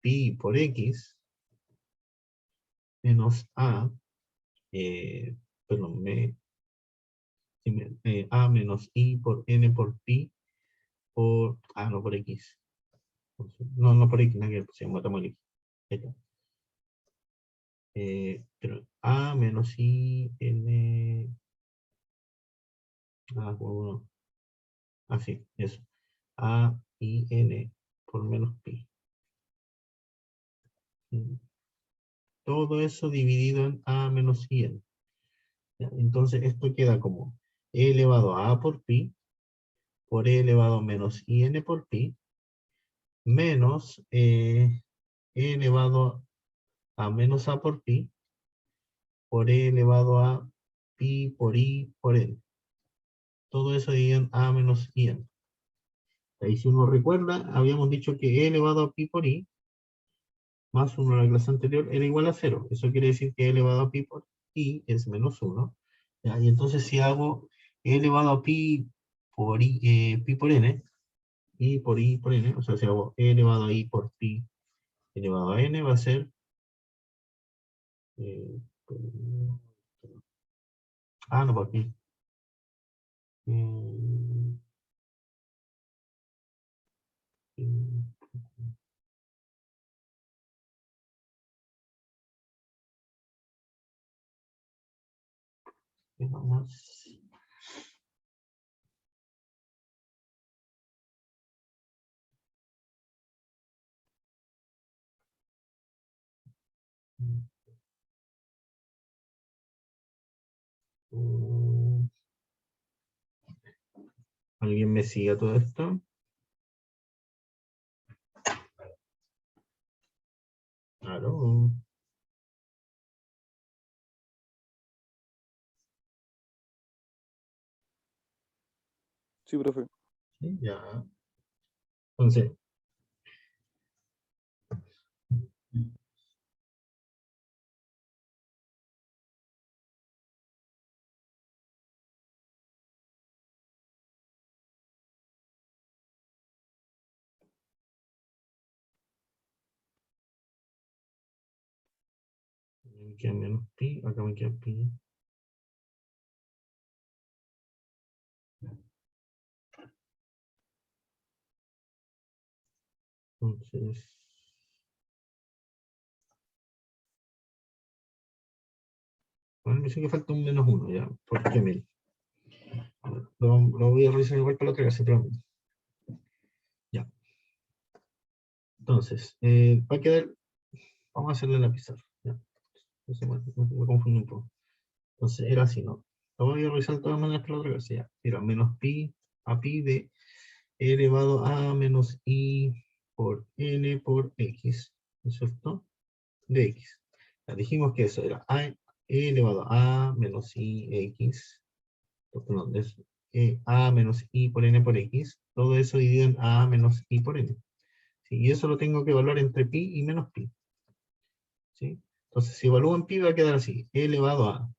Speaker 1: pi por x menos a, perdón, a menos i por n por pi por, no por x. No, no por x, nada que ver, pues se llama x. Ahí está. Pero a menos i n, bueno, así, eso. A i n por menos pi. Todo eso dividido en a menos i n. ¿Ya? Entonces esto queda como e elevado a por pi por e elevado a menos i n por pi menos e elevado a menos a por pi por e elevado a pi por i por n. Todo eso dividido en a menos in. Ahí si uno recuerda, habíamos dicho que e elevado a pi por i más 1 en la clase anterior era igual a 0. Eso quiere decir que e elevado a pi por i es menos 1. ¿Ya? Y entonces si hago e elevado a pi por pi por n, i por n, o sea, si hago e elevado a i por pi elevado a n, va a ser eh, no, por pi. Vamos. ¿Alguien me sigue todo esto? Claro.
Speaker 3: Sí, profe.
Speaker 1: Sí, ya. Entonces, me queda menos pi, acá me queda pi. Entonces, bueno, me dice que falta un menos 1 ya. ¿Por qué 1000? Lo voy a revisar igual para la otra clase, pero ya. Entonces, va a quedar, vamos a hacerle la pizarra. Ya. Entonces, me confundo un poco. Entonces, era así, ¿no? Lo voy a revisar de todas maneras para la otra clase, ya. Era menos pi a pi de e elevado a menos i por n por x, ¿no es cierto? De x. Ya dijimos que eso era e elevado a menos i x, perdón, es a menos i por n por x, todo eso dividido en a menos i por n. ¿Sí? Y eso lo tengo que evaluar entre pi y menos pi. ¿Sí? Entonces, si evalúo en pi va a quedar así, e elevado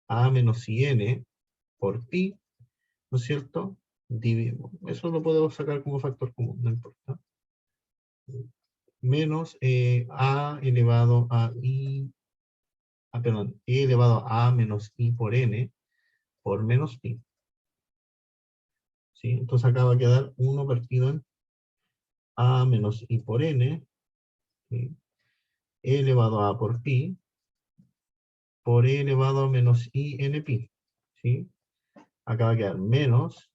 Speaker 1: a menos i n por pi, ¿no es cierto? Eso lo puedo sacar como factor común, no importa. Menos a elevado a i, perdón, e elevado a menos i por n por menos pi. ¿Sí? Entonces acá va a quedar 1 partido en a menos i por n, ¿sí? E elevado a por pi, por e elevado a menos i n pi. ¿Sí? Acá va a quedar menos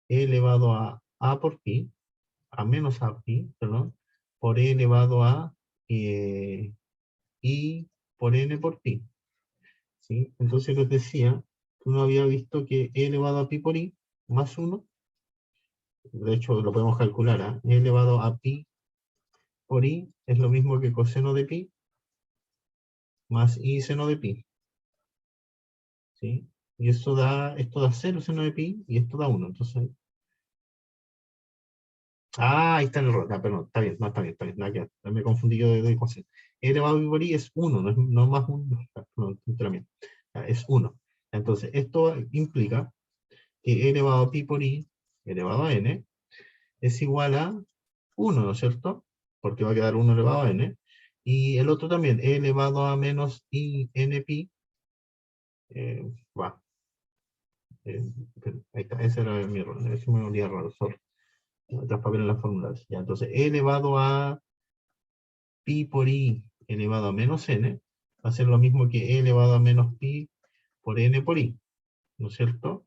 Speaker 1: e elevado a por pi, a menos a pi, perdón, por e elevado a i por n por pi. ¿Sí? Entonces les decía que uno había visto que e elevado a pi por i más 1, de hecho lo podemos calcular, e elevado a pi por i es lo mismo que coseno de pi más i seno de pi. ¿Sí? Y esto da 0 seno de pi y esto da 1. Entonces, ahí está el error. Perdón, está bien, no, está bien, nada que ver. Me confundí yo de coseno. E elevado a pi por i es 1, no es más 1, perdón, es 1. Entonces, esto implica que e elevado a pi por i elevado a n es igual a 1, ¿no es cierto? Porque va a quedar 1 elevado a n. Y el otro también, e elevado a menos i n pi, va. Ahí está, ese era mi error, eso me olía raro, sorry. Otras papeles en las fórmulas. Ya, entonces, e elevado a pi por i elevado a menos n va a ser lo mismo que e elevado a menos pi por n por i, ¿no es cierto?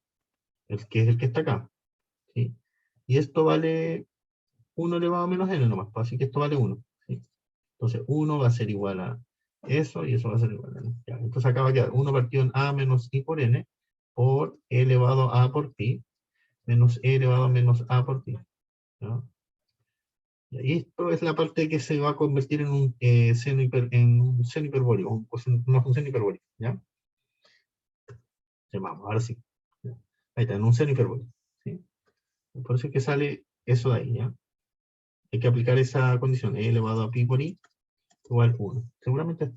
Speaker 1: El que es el que está acá. ¿Sí? Y esto vale 1 elevado a menos n nomás, pues, así que esto vale 1. ¿Sí? Entonces 1 va a ser igual a eso y eso va a ser igual a n. Ya, entonces acá va a quedar 1 partido en a menos i por n por e elevado a por pi menos e elevado a menos a por pi. ¿No? Y esto es la parte que se va a convertir en un seno hiperbólico, una función hiperbólica, ¿ya? Llamamos, ahora sí. ¿Ya? Ahí está, en un seno hiperbólico, ¿sí? Por eso es que sale eso de ahí, ¿ya? Hay que aplicar esa condición, e elevado a pi por i igual 1. Seguramente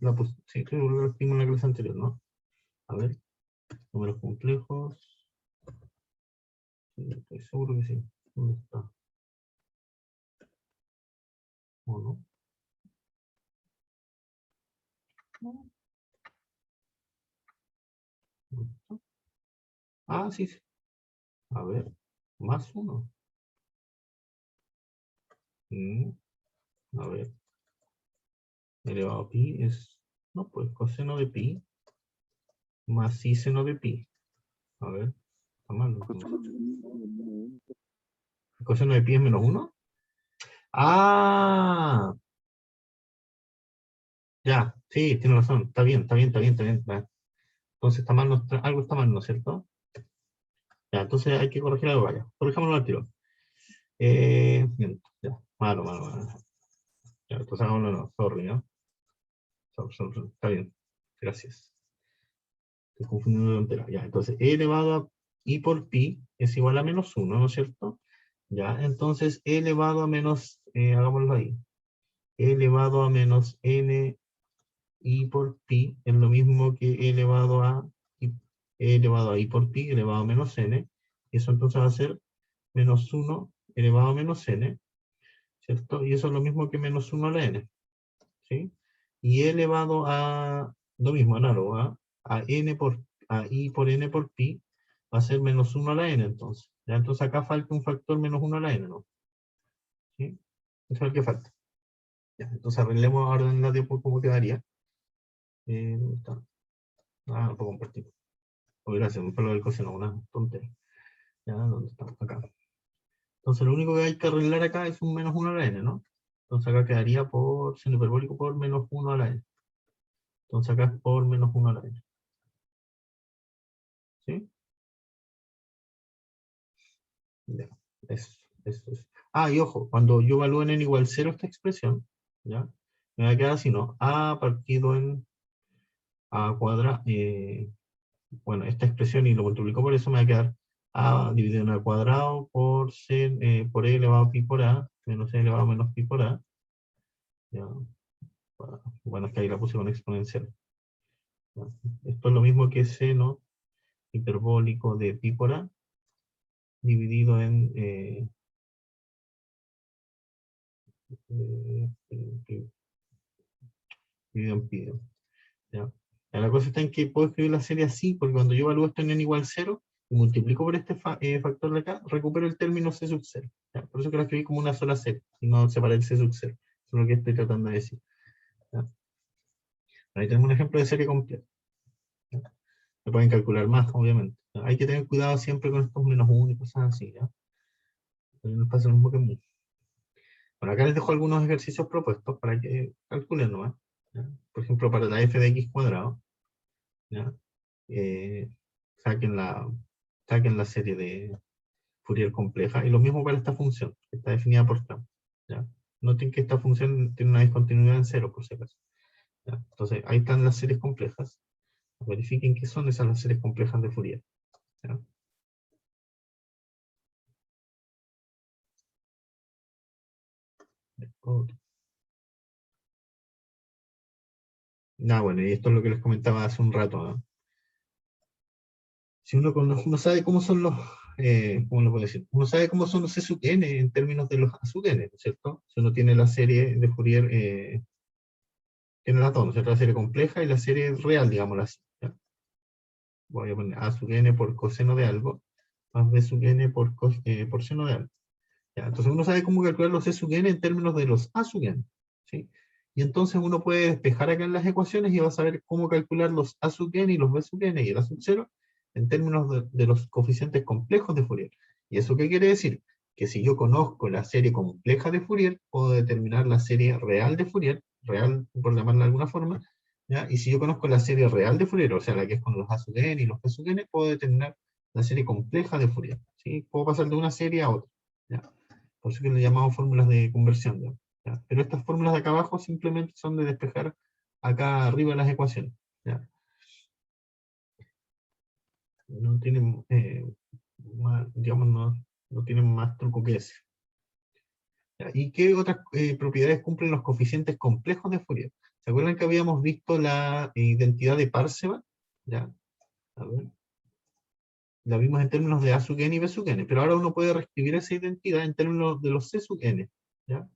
Speaker 1: sí, creo que lo vimos en la clase anterior, ¿no? A ver, números complejos. Sí, estoy seguro que sí. ¿Dónde está? ¿O no? ¿Dónde está? Ah, sí, sí. A ver, más 1. A ver, elevado a pi es, no, pues coseno de pi más i seno de pi. A ver, está mal. Entonces. ¿El coseno de pi es menos 1? Ah, ya, sí, tiene razón. Está bien, está bien, está bien, está bien. Va. Entonces está mal, algo está mal, ¿no es cierto? Ya, entonces hay que corregir algo, vaya. Corrijámoslo al tiro. Bien, ya, malo, malo, malo. Ya, entonces hagámoslo, no, sorry, ¿no? Sorry, está bien, gracias. Estoy confundiendo de entera. Ya, entonces e elevado a i por pi es igual a menos 1, ¿no es cierto? Ya, entonces e elevado a menos, hagámoslo ahí. E elevado a menos n i por pi es lo mismo que e elevado a i por pi elevado a menos n. Eso entonces va a ser menos 1 elevado a menos n, ¿cierto? Y eso es lo mismo que menos 1 a la n, ¿sí? Y e elevado a, lo mismo, análogo, a i por n por pi va a ser menos 1 a la n entonces. ¿Ya? Entonces acá falta un factor menos 1 a la n, ¿no? ¿Sí? Eso es el que falta. Ya, entonces arreglemos ahora en la diapo cómo quedaría. ¿Dónde está? Ah, lo puedo compartir. Oh, gracias, me fue lo del coseno, una tontería. Ya, ¿dónde estamos? Acá. Entonces lo único que hay que arreglar acá es un menos 1 a la n, ¿no? Entonces acá quedaría por seno hiperbólico por menos 1 a la n. Entonces acá es por menos 1 a la n. ¿Sí? Ya, eso es. Ah, y ojo, cuando yo evalúo en n igual 0 esta expresión, ¿ya? Me va a quedar así, ¿no? A partido en a cuadrado, bueno, esta expresión y lo multiplico por eso me va a quedar a dividido en a cuadrado por por e elevado a pi por a, menos e elevado a menos pi por a. ¿Ya? Bueno, es que ahí la puse con exponencial. ¿Ya? Esto es lo mismo que seno hiperbólico de pi por a dividido en dividido en pi. ¿Ya? La cosa está en que puedo escribir la serie así, porque cuando yo evalúo esto en n igual 0, y multiplico por este factor de acá, recupero el término c sub 0. ¿Ya? Por eso que lo escribí como una sola serie, y no separé el c sub 0. Eso es lo que estoy tratando de decir. ¿Ya? Ahí tenemos un ejemplo de serie completa. ¿Ya? Se pueden calcular más, obviamente. ¿Ya? Hay que tener cuidado siempre con estos menos 1 y cosas así. ¿Ya? Nos pasa lo mismo que a mí. Bueno, acá les dejo algunos ejercicios propuestos para que calculen nomás. ¿Ya? Por ejemplo, para la f de x cuadrado. ¿Ya? Saquen la serie de Fourier compleja, y lo mismo para esta función, que está definida por trampa. ¿Ya? Noten que esta función tiene una discontinuidad en 0, por si acaso. ¿Ya? Entonces, ahí están las series complejas. Verifiquen qué son esas las series complejas de Fourier. ¿Ya? Bueno, y esto es lo que les comentaba hace un rato, ¿no? Si uno sabe cómo son los, ¿cómo lo puedo decir? Uno sabe cómo son los E sub n en términos de los A sub n, ¿no es cierto? Si uno tiene la serie de Fourier, tiene las dos, ¿no es cierto? La serie compleja y la serie real, digámoslo así. ¿Ya? Voy a poner A sub n por coseno de algo, más B sub n por seno de algo. ¿Ya? Entonces uno sabe cómo calcular los E sub n en términos de los A sub n. ¿Sí? Y entonces uno puede despejar acá en las ecuaciones y va a saber cómo calcular los A sub n y los B sub n y el A sub 0 en términos de los coeficientes complejos de Fourier. ¿Y eso qué quiere decir? Que si yo conozco la serie compleja de Fourier, puedo determinar la serie real de Fourier, real por llamarla de alguna forma, ¿ya? Y si yo conozco la serie real de Fourier, o sea, la que es con los A sub n y los B sub n, puedo determinar la serie compleja de Fourier. ¿Sí? Puedo pasar de una serie a otra. ¿Ya? Por eso que le llamamos fórmulas de conversión, ¿ya? ¿Ya? Pero estas fórmulas de acá abajo simplemente son de despejar acá arriba las ecuaciones, ¿ya? No tienen, digamos, no tienen más truco que ese. ¿Ya? ¿Y qué otras propiedades cumplen los coeficientes complejos de Fourier? ¿Se acuerdan que habíamos visto la identidad de Parseval? ¿Ya? A ver. La vimos en términos de A sub n y B sub n, pero ahora uno puede reescribir esa identidad en términos de los C sub n, ¿ya?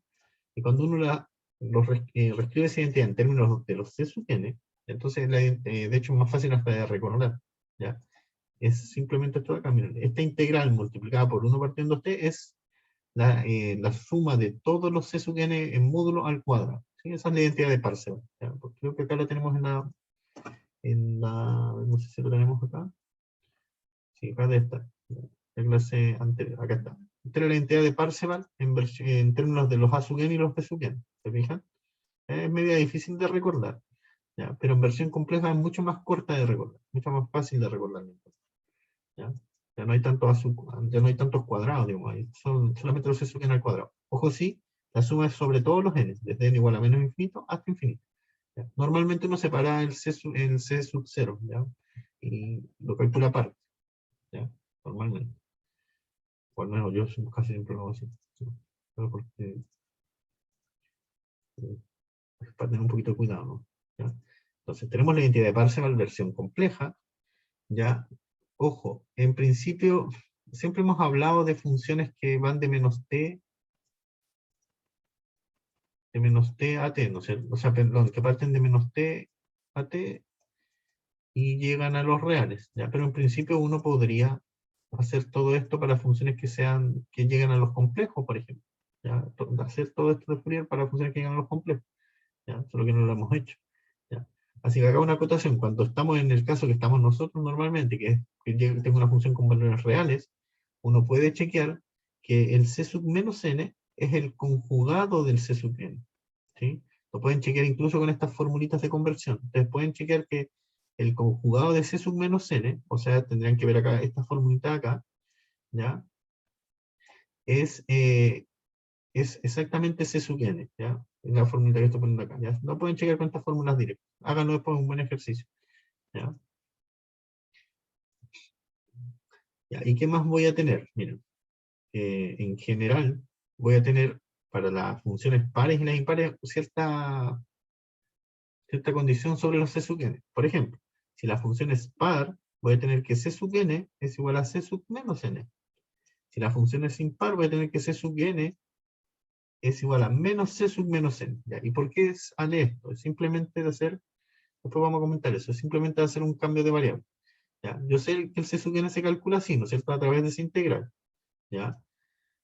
Speaker 1: Y cuando uno reescribe esa identidad en términos de los C sub n, entonces de hecho es más fácil hasta de recordar, ¿ya? Es simplemente esto de acá, miren, esta integral multiplicada por 1 partiendo de t es la suma de todos los C sub n en módulo al cuadrado, ¿sí? Esa es la identidad de Parseval, ¿ya? Porque creo que acá la tenemos no sé si lo tenemos acá. Sí, acá debe estar. La clase anterior, acá está. Esta es la identidad de Parseval en términos de los A sub n y los B sub n. ¿Se fijan? Es media difícil de recordar, ¿ya? Pero en versión compleja es mucho más corta de recordar, mucho más fácil de recordar. ¿Ya? Ya no hay ya no hay tantos cuadrados, digamos, ahí son solamente los C sub n al cuadrado. Ojo, sí, la suma es sobre todos los n, desde n igual a menos infinito hasta infinito. ¿Ya? Normalmente uno separa el C sub 0, ¿ya? Y lo calcula aparte, ¿ya? Normalmente. O al menos yo casi siempre lo hago así. ¿No? Pero porque, para tener un poquito de cuidado, ¿no? ¿Ya? Entonces, tenemos la identidad de Parseval versión compleja, ¿ya? Ojo, en principio, siempre hemos hablado de funciones que van de menos t a t, ¿no es cierto? O sea, perdón, que parten de menos t a t y llegan a los reales, ¿ya? Pero en principio uno podría hacer todo esto para funciones que lleguen a los complejos, por ejemplo. ¿Ya? Hacer todo esto de Fourier para funciones que llegan a los complejos, ¿ya? Solo que no lo hemos hecho, ¿ya? Así que acá una acotación, cuando estamos en el caso que estamos nosotros normalmente, que es que tengo una función con valores reales, uno puede chequear que el C sub menos n es el conjugado del C sub n, ¿sí? Lo pueden chequear incluso con estas formulitas de conversión. Ustedes pueden chequear que el conjugado de C sub menos n, o sea, tendrían que ver acá, esta formulita acá, ¿ya? Es exactamente C sub n, ¿ya? Es la formulita que estoy poniendo acá, ¿ya? No pueden chequear con estas fórmulas directas. Háganlo después, un buen ejercicio, ¿ya? ¿Ya? ¿Y qué más voy a tener? Miren, en general, voy a tener para las funciones pares y las impares cierta condición sobre los C sub n. Por ejemplo, si la función es par, voy a tener que C sub n es igual a C sub menos n. Si la función es impar, voy a tener que C sub n es igual a menos C sub menos n. ¿Ya? ¿Y por qué sale esto? Es simplemente de hacer, después vamos a comentar eso, es simplemente de hacer un cambio de variable. ¿Ya? Yo sé que el C sub n se calcula así, ¿no es cierto? A través de esa integral. ¿Ya?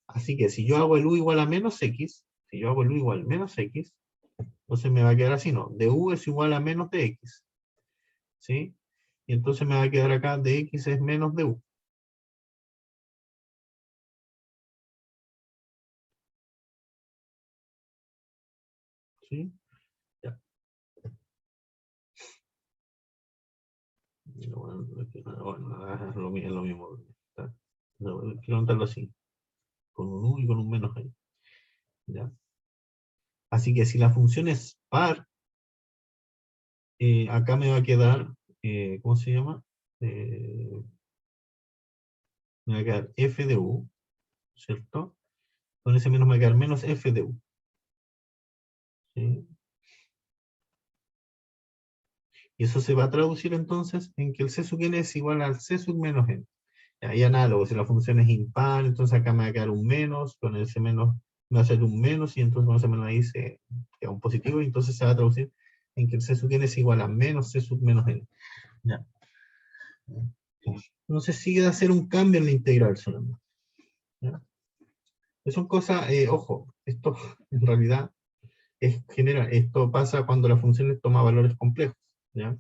Speaker 1: Así que si yo hago el u igual a menos x, si yo hago el u igual a menos x, entonces me va a quedar así, ¿no? De u es igual a menos de x. ¿Sí? Y entonces me va a quedar acá de x es menos de u. ¿Sí? Ya. Bueno, es lo mismo. Quiero anotarlo así. Con un u y con un menos ahí. ¿Ya? Así que si la función es par, acá me va a quedar, ¿cómo se llama? Me va a quedar f de u, ¿cierto? Con ese menos me va a quedar menos f de u. ¿Sí? Y eso se va a traducir entonces en que el c sub n es igual al c sub menos n. Y análogo, si la función es impar, entonces acá me va a quedar un menos, con ese menos me va a hacer un menos, y entonces con ese menos ahí se queda un positivo, y entonces se va a traducir en que el c sub n es igual a menos c sub menos n. ¿Ya? Entonces sigue de hacer un cambio en la integral solamente. ¿Ya? Son cosas, ojo, esto en realidad es general, esto pasa cuando la función toma valores complejos, ¿ya?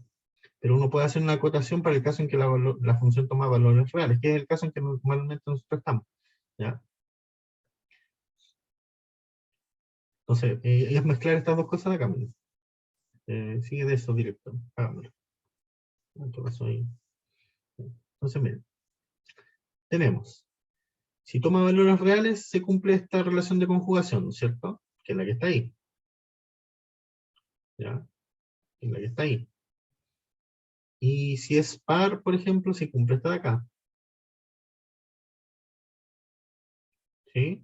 Speaker 1: Pero uno puede hacer una acotación para el caso en que la función toma valores reales, que es el caso en que normalmente nosotros estamos, ¿ya? Entonces, es mezclar estas dos cosas de acá, miren. Sigue de eso directo, hagámoslo. ¿Qué pasó ahí? Entonces, miren, tenemos Si toma valores reales, se cumple esta relación de conjugación, ¿no es cierto? Que es la que está ahí. ¿Ya? Es la que está ahí. Y si es par, por ejemplo, se cumple esta de acá. ¿Sí?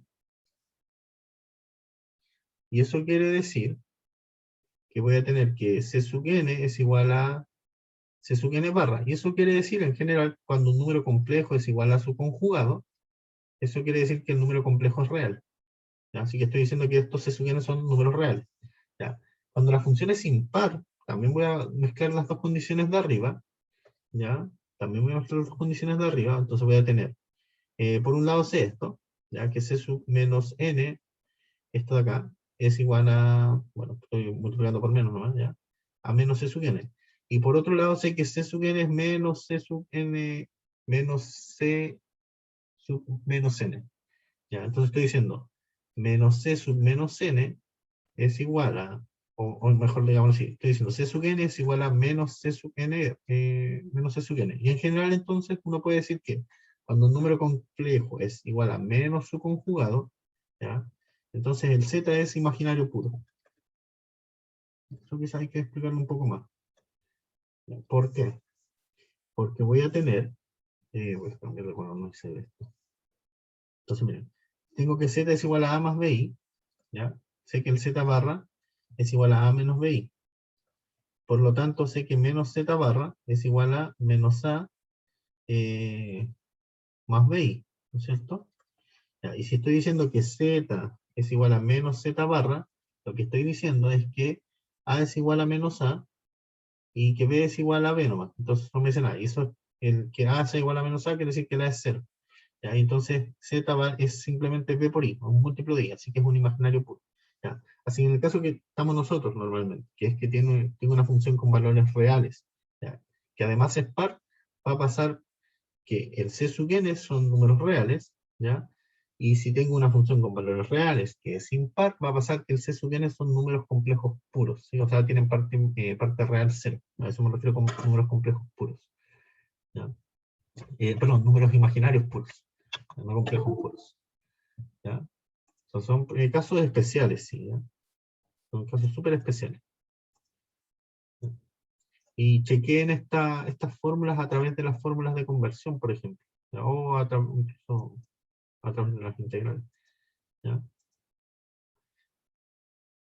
Speaker 1: Y eso quiere decir que voy a tener que C sub n es igual a C sub n barra. Y eso quiere decir, en general, cuando un número complejo es igual a su conjugado, eso quiere decir que el número complejo es real. ¿Ya? Así que estoy diciendo que estos C sub n son números reales. ¿Ya? Cuando la función es impar, también voy a mezclar las dos condiciones de arriba. ¿Ya? También voy a mezclar las dos condiciones de arriba. Entonces voy a tener, por un lado C esto, ya que C sub menos n, esto de acá, es igual a, bueno, estoy multiplicando por menos nomás, ¿ya? A menos C sub n. Y por otro lado sé que C sub n es menos C sub n menos C sub menos n. ¿Ya? Entonces estoy diciendo, menos C sub menos n es igual a, o mejor digamos así, estoy diciendo C sub n es igual a menos C sub n, menos C sub n. Y en general entonces uno puede decir que cuando un número complejo es igual a menos su conjugado, ¿ya? Entonces el z es imaginario puro. Eso quizá hay que explicarlo un poco más. ¿Por qué? Porque voy a tener, voy a cambiar de color, no hice esto. Entonces miren, tengo que z es igual a a más bi, ¿ya? Sé que el z barra es igual a menos bi. Por lo tanto, sé que menos z barra es igual a menos a más bi, ¿no es cierto? Ya, y si estoy diciendo que z es igual a menos z barra, lo que estoy diciendo es que a es igual a menos a y que b es igual a b nomás. Entonces no me dice nada. Y eso, el que a sea igual a menos a quiere decir que la es 0. ¿Ya? Y entonces z es simplemente b por i, un múltiplo de i, así que es un imaginario puro. ¿Ya? Así en el caso que estamos nosotros normalmente, que es que tiene una función con valores reales, ¿ya? Que además es par, va a pasar que el c sub n son números reales, ¿ya? Y si tengo una función con valores reales que es impar, va a pasar que el c sub n son números complejos puros, ¿sí? O sea, tienen parte real 0. A eso me refiero con números complejos puros. ¿Ya? Perdón, números imaginarios puros, no complejos puros. ¿Ya? Son casos especiales, sí, ¿ya? Son casos súper especiales. ¿Ya? Y chequeen estas fórmulas a través de las fórmulas de conversión, por ejemplo, ¿ya? O a través de las integrales. ¿Ya?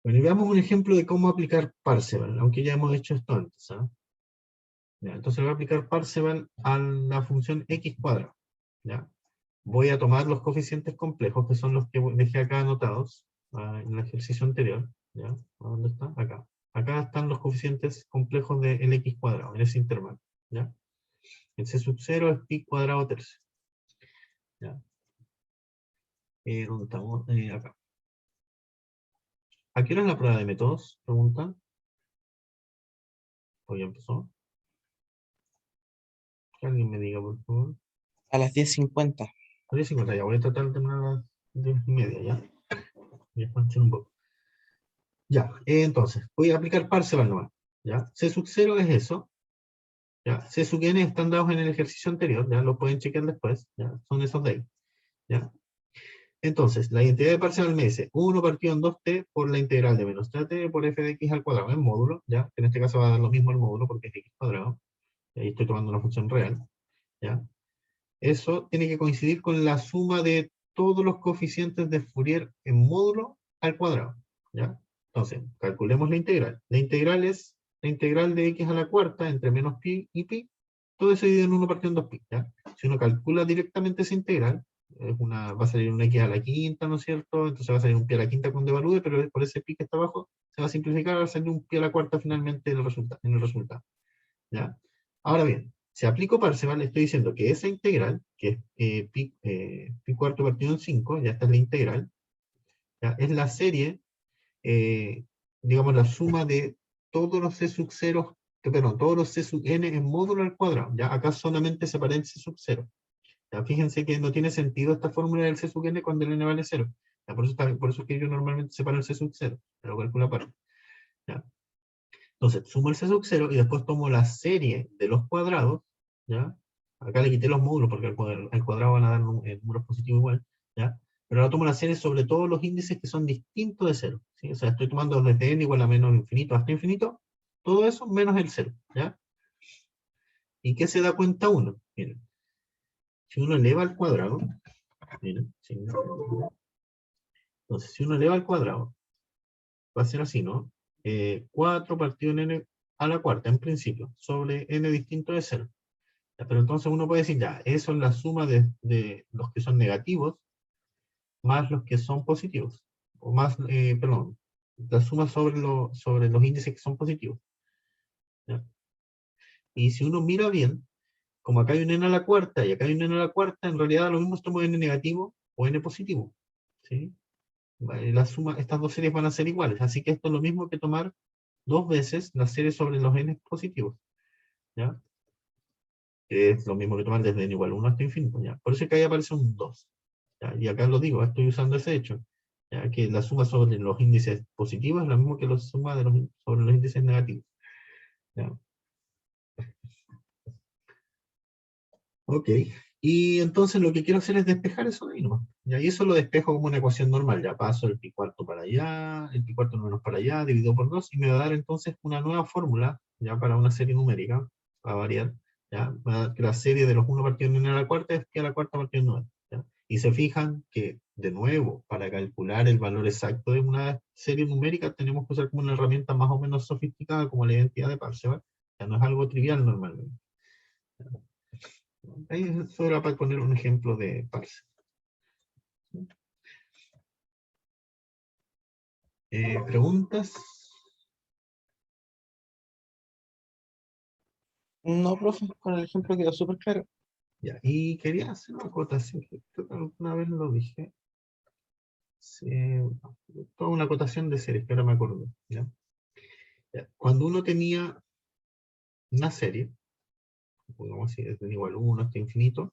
Speaker 1: Bueno, y veamos un ejemplo de cómo aplicar Parseval, aunque ya hemos hecho esto antes. ¿Ah? Ya, entonces voy a aplicar Parseval a la función x cuadrado. ¿Ya? Voy a tomar los coeficientes complejos, que son los que dejé acá anotados en el ejercicio anterior. ¿Ya? ¿Dónde está? Acá. Acá están los coeficientes complejos del x cuadrado, en ese intervalo. ¿Ya? El c sub 0 es pi cuadrado tercio. ¿Ya? ¿Dónde estamos? Acá. ¿A qué hora es la prueba de métodos? Preguntan. ¿O ya empezó? Que alguien me diga, por favor.
Speaker 2: A las 10:50.
Speaker 1: A 10:50, ya voy a tratar de terminar a las 10:30, ¿ya? Voy a espanchar un poco. Ya, entonces, voy a aplicar Parseval nomás, ¿ya? C sub 0 es eso, ¿ya? C sub n están dados en el ejercicio anterior, ¿ya? Lo pueden chequear después, ¿ya? Son esos de ahí, ¿ya? Entonces, la identidad de Parseval me dice 1 partido en 2t por la integral de menos 3t por f de x al cuadrado en módulo, ¿ya? En este caso va a dar lo mismo el módulo porque es x cuadrado, y ahí estoy tomando una función real, ¿ya? Eso tiene que coincidir con la suma de todos los coeficientes de Fourier en módulo al cuadrado, ¿ya? Entonces, calculemos la integral. La integral es la integral de x a la cuarta entre menos pi y pi. Todo eso dividido en 1 partido en 2 pi, ¿ya? Si uno calcula directamente esa integral, va a salir un x a la quinta, ¿no es cierto? Entonces va a salir un pi a la quinta con devalúe, pero por ese pi que está abajo se va a simplificar, va a salir un pi a la cuarta finalmente en el resultado, ¿ya? Ahora bien, si aplico Parseval, le estoy diciendo que esa integral, que es pi cuarto partido en 5, ya está es la integral, ¿ya? Es la serie, digamos, la suma de todos los c sub 0, perdón, todos los c sub n en módulo al cuadrado. ¿Ya? Acá solamente separé el c sub 0. ¿Ya? Fíjense que no tiene sentido esta fórmula del c sub n cuando el n vale 0. ¿Ya? Por eso es que yo normalmente separo el c sub 0, pero calculo aparte. ¿Ya? Entonces, sumo el c sub 0 y después tomo la serie de los cuadrados, ¿ya? Acá le quité los módulos porque al cuadrado van a dar números positivos igual. ¿ya? Pero ahora tomo la serie sobre todos los índices que son distintos de 0, ¿sí? O sea, estoy tomando desde n igual a menos infinito hasta infinito, todo eso menos el 0, ¿ya? ¿Y qué se da cuenta uno? Miren, si uno eleva al cuadrado, miren, entonces si uno eleva al cuadrado, va a ser así, ¿no? 4 partido en n a la cuarta, en principio, sobre n distinto de 0. Pero entonces uno puede decir, ya, eso es la suma de los que son negativos, más los que son positivos. O más, perdón, la suma sobre los índices que son positivos. ¿Ya? Y si uno mira bien, como acá hay un n a la cuarta y acá hay un n a la cuarta, en realidad lo mismo tomo n negativo o n positivo. ¿Sí? La suma, estas dos series van a ser iguales. Así que esto es lo mismo que tomar dos veces la serie sobre los n positivos. ¿Ya? Que es lo mismo que tomar desde n igual a 1 hasta infinito. ¿Ya? Por eso es que ahí aparece un 2. ¿Ya? Y acá lo digo, estoy usando ese hecho. ¿Ya? Que la suma sobre los índices positivos es lo mismo que la suma sobre los índices negativos. ¿Ya? Ok. Y entonces lo que quiero hacer es despejar eso de ahí nomás. ¿Ya? Y eso lo despejo como una ecuación normal. Ya paso el pi cuarto para allá, el pi cuarto menos para allá, dividido por 2, y me va a dar entonces una nueva fórmula, ya para una serie numérica, va a variar. ¿Ya? Va a dar que la serie de los 1 partido en n a la cuarta es que a la cuarta partido en 9. ¿Ya? Y se fijan que, de nuevo, para calcular el valor exacto de una serie numérica, tenemos que usar como una herramienta más o menos sofisticada como la identidad de Parseval. Ya no es algo trivial normalmente. Ahí eso era para poner un ejemplo de parse. ¿Preguntas?
Speaker 2: No, profe, con el ejemplo quedó súper claro.
Speaker 1: Ya, y quería hacer una acotación, que creo que alguna vez lo dije. Sí, toda una acotación de series, que ahora me acuerdo. ¿Ya? Ya, cuando uno tenía una serie, pongamos así, desde igual 1 hasta infinito,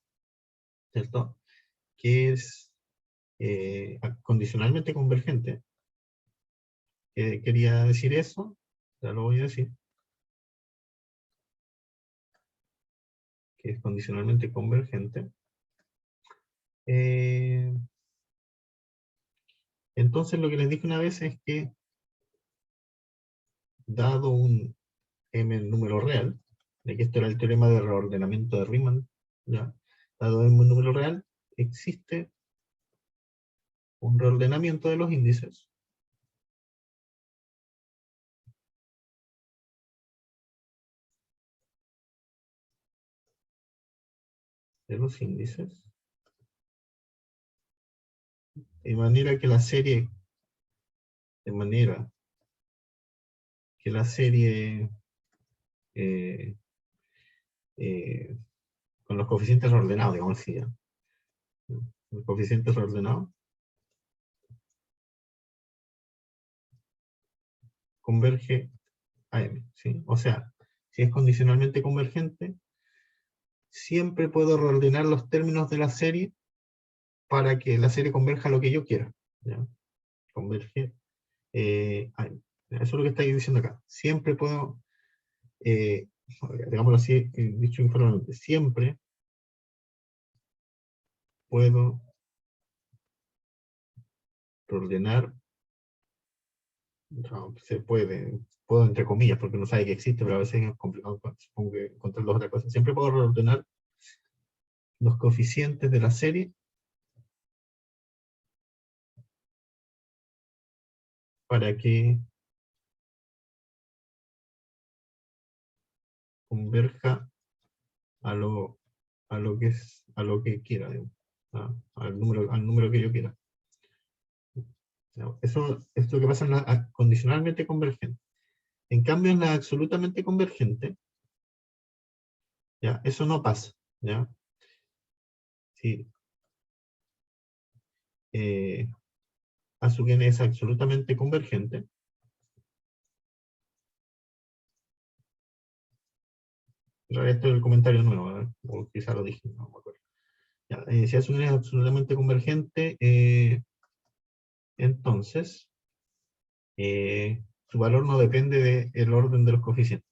Speaker 1: ¿cierto? Que es condicionalmente convergente. Quería decir eso, ya lo voy a decir, que es condicionalmente convergente. Entonces lo que les dije una vez es que, dado un m número real, de que esto era el teorema de reordenamiento de Riemann, ¿ya? Dado m un número real, existe un reordenamiento de los índices de manera que la serie de manera que la serie eh, eh, con los coeficientes reordenados, digamos así, ¿ya? Los coeficientes reordenados converge a m, ¿sí? O sea, si es condicionalmente convergente, siempre puedo reordenar los términos de la serie para que la serie converja a lo que yo quiera, ¿ya? Converge a m. Eso es lo que estáis diciendo acá. Siempre puedo, digámoslo así, dicho informalmente, siempre puedo reordenar, no, se puede, puedo entre comillas, porque no sabe que existe, pero a veces es complicado, supongo que encontrar dos otras cosas. Siempre puedo reordenar los coeficientes de la serie para que converja a a lo que quiera, digamos, al número que yo quiera. Eso es lo que pasa en la condicionalmente convergente. En cambio, en la absolutamente convergente, ¿ya? Eso no pasa, ¿ya? Si A sub n es absolutamente convergente, en realidad esto es el comentario nuevo, ¿eh? O quizá lo dije, no me acuerdo. Ya, si A sub n es absolutamente convergente, entonces su valor no depende del orden de los coeficientes.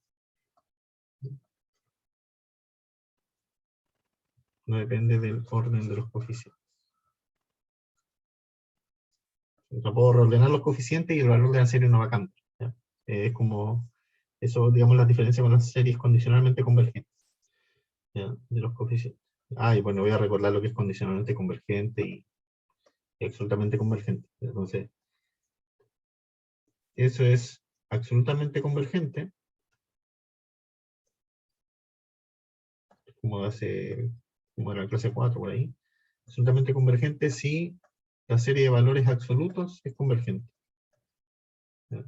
Speaker 1: No depende del orden de los coeficientes. O sea, puedo reordenar los coeficientes y el valor de la serie no va a cambiar. ¿Ya? Es como, eso, digamos, la diferencia con las series condicionalmente convergentes. ¿Ya? De los coeficientes. Y bueno, voy a recordar lo que es condicionalmente convergente y absolutamente convergente. Entonces, eso es absolutamente convergente, como en la clase 4 por ahí. Absolutamente convergente si la serie de valores absolutos es convergente. ¿Ya?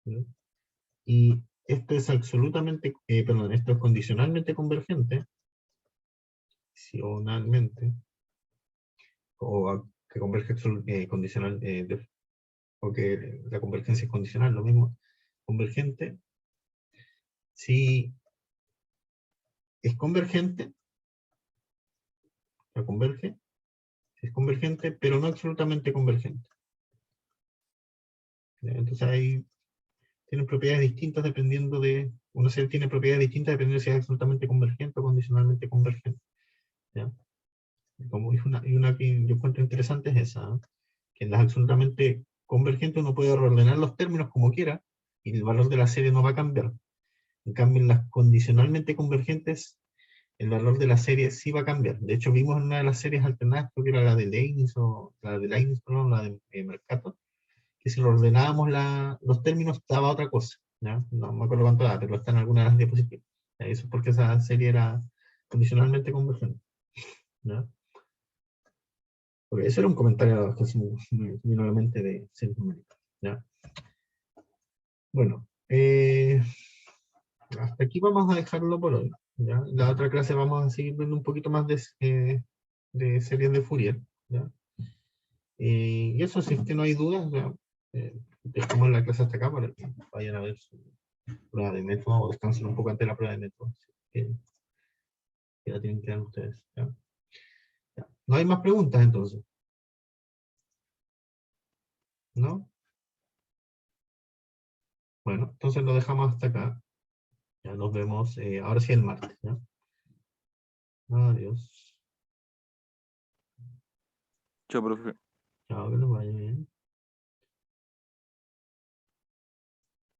Speaker 1: ¿Ya? Y esto es absolutamente, perdón, esto es condicionalmente convergente, condicionalmente, que converge condicional, o que la convergencia es condicional, lo mismo, convergente, si es convergente, la converge, es convergente, pero no absolutamente convergente. Entonces ahí tienen propiedades distintas dependiendo de, una serie tiene propiedades distintas dependiendo de si es absolutamente convergente o condicionalmente convergente. ¿Ya? Como y una que yo encuentro interesante es esa, ¿no? Que en las absolutamente convergentes uno puede reordenar los términos como quiera y el valor de la serie no va a cambiar. En cambio, en las condicionalmente convergentes, el valor de la serie sí va a cambiar. De hecho, vimos en una de las series alternadas, creo que era la de Leibniz, perdón, la de Mercator, que si lo ordenábamos los términos daba otra cosa. ¿Ya? No me acuerdo cuánto daba, pero está en alguna de las diapositivas. ¿Ya? Eso es porque esa serie era condicionalmente convergente. ¿Ya? Porque eso era un comentario que se me vino a la mente de series numéricas. ¿Ya? Bueno, hasta aquí vamos a dejarlo por hoy. ¿Ya? En la otra clase vamos a seguir viendo un poquito más de series de Fourier. ¿Ya? Y eso, si es que no hay dudas, ya, dejamos la clase hasta acá para que vayan a ver su prueba de método o descansen un poco antes de la prueba de método. Que la tienen que dar ustedes. ¿Ya? Ya. No hay más preguntas entonces. ¿No? Bueno, entonces lo dejamos hasta acá. Ya nos vemos ahora sí el martes. ¿Ya? Adiós.
Speaker 3: Chao, profe.
Speaker 1: Chao, que les vaya.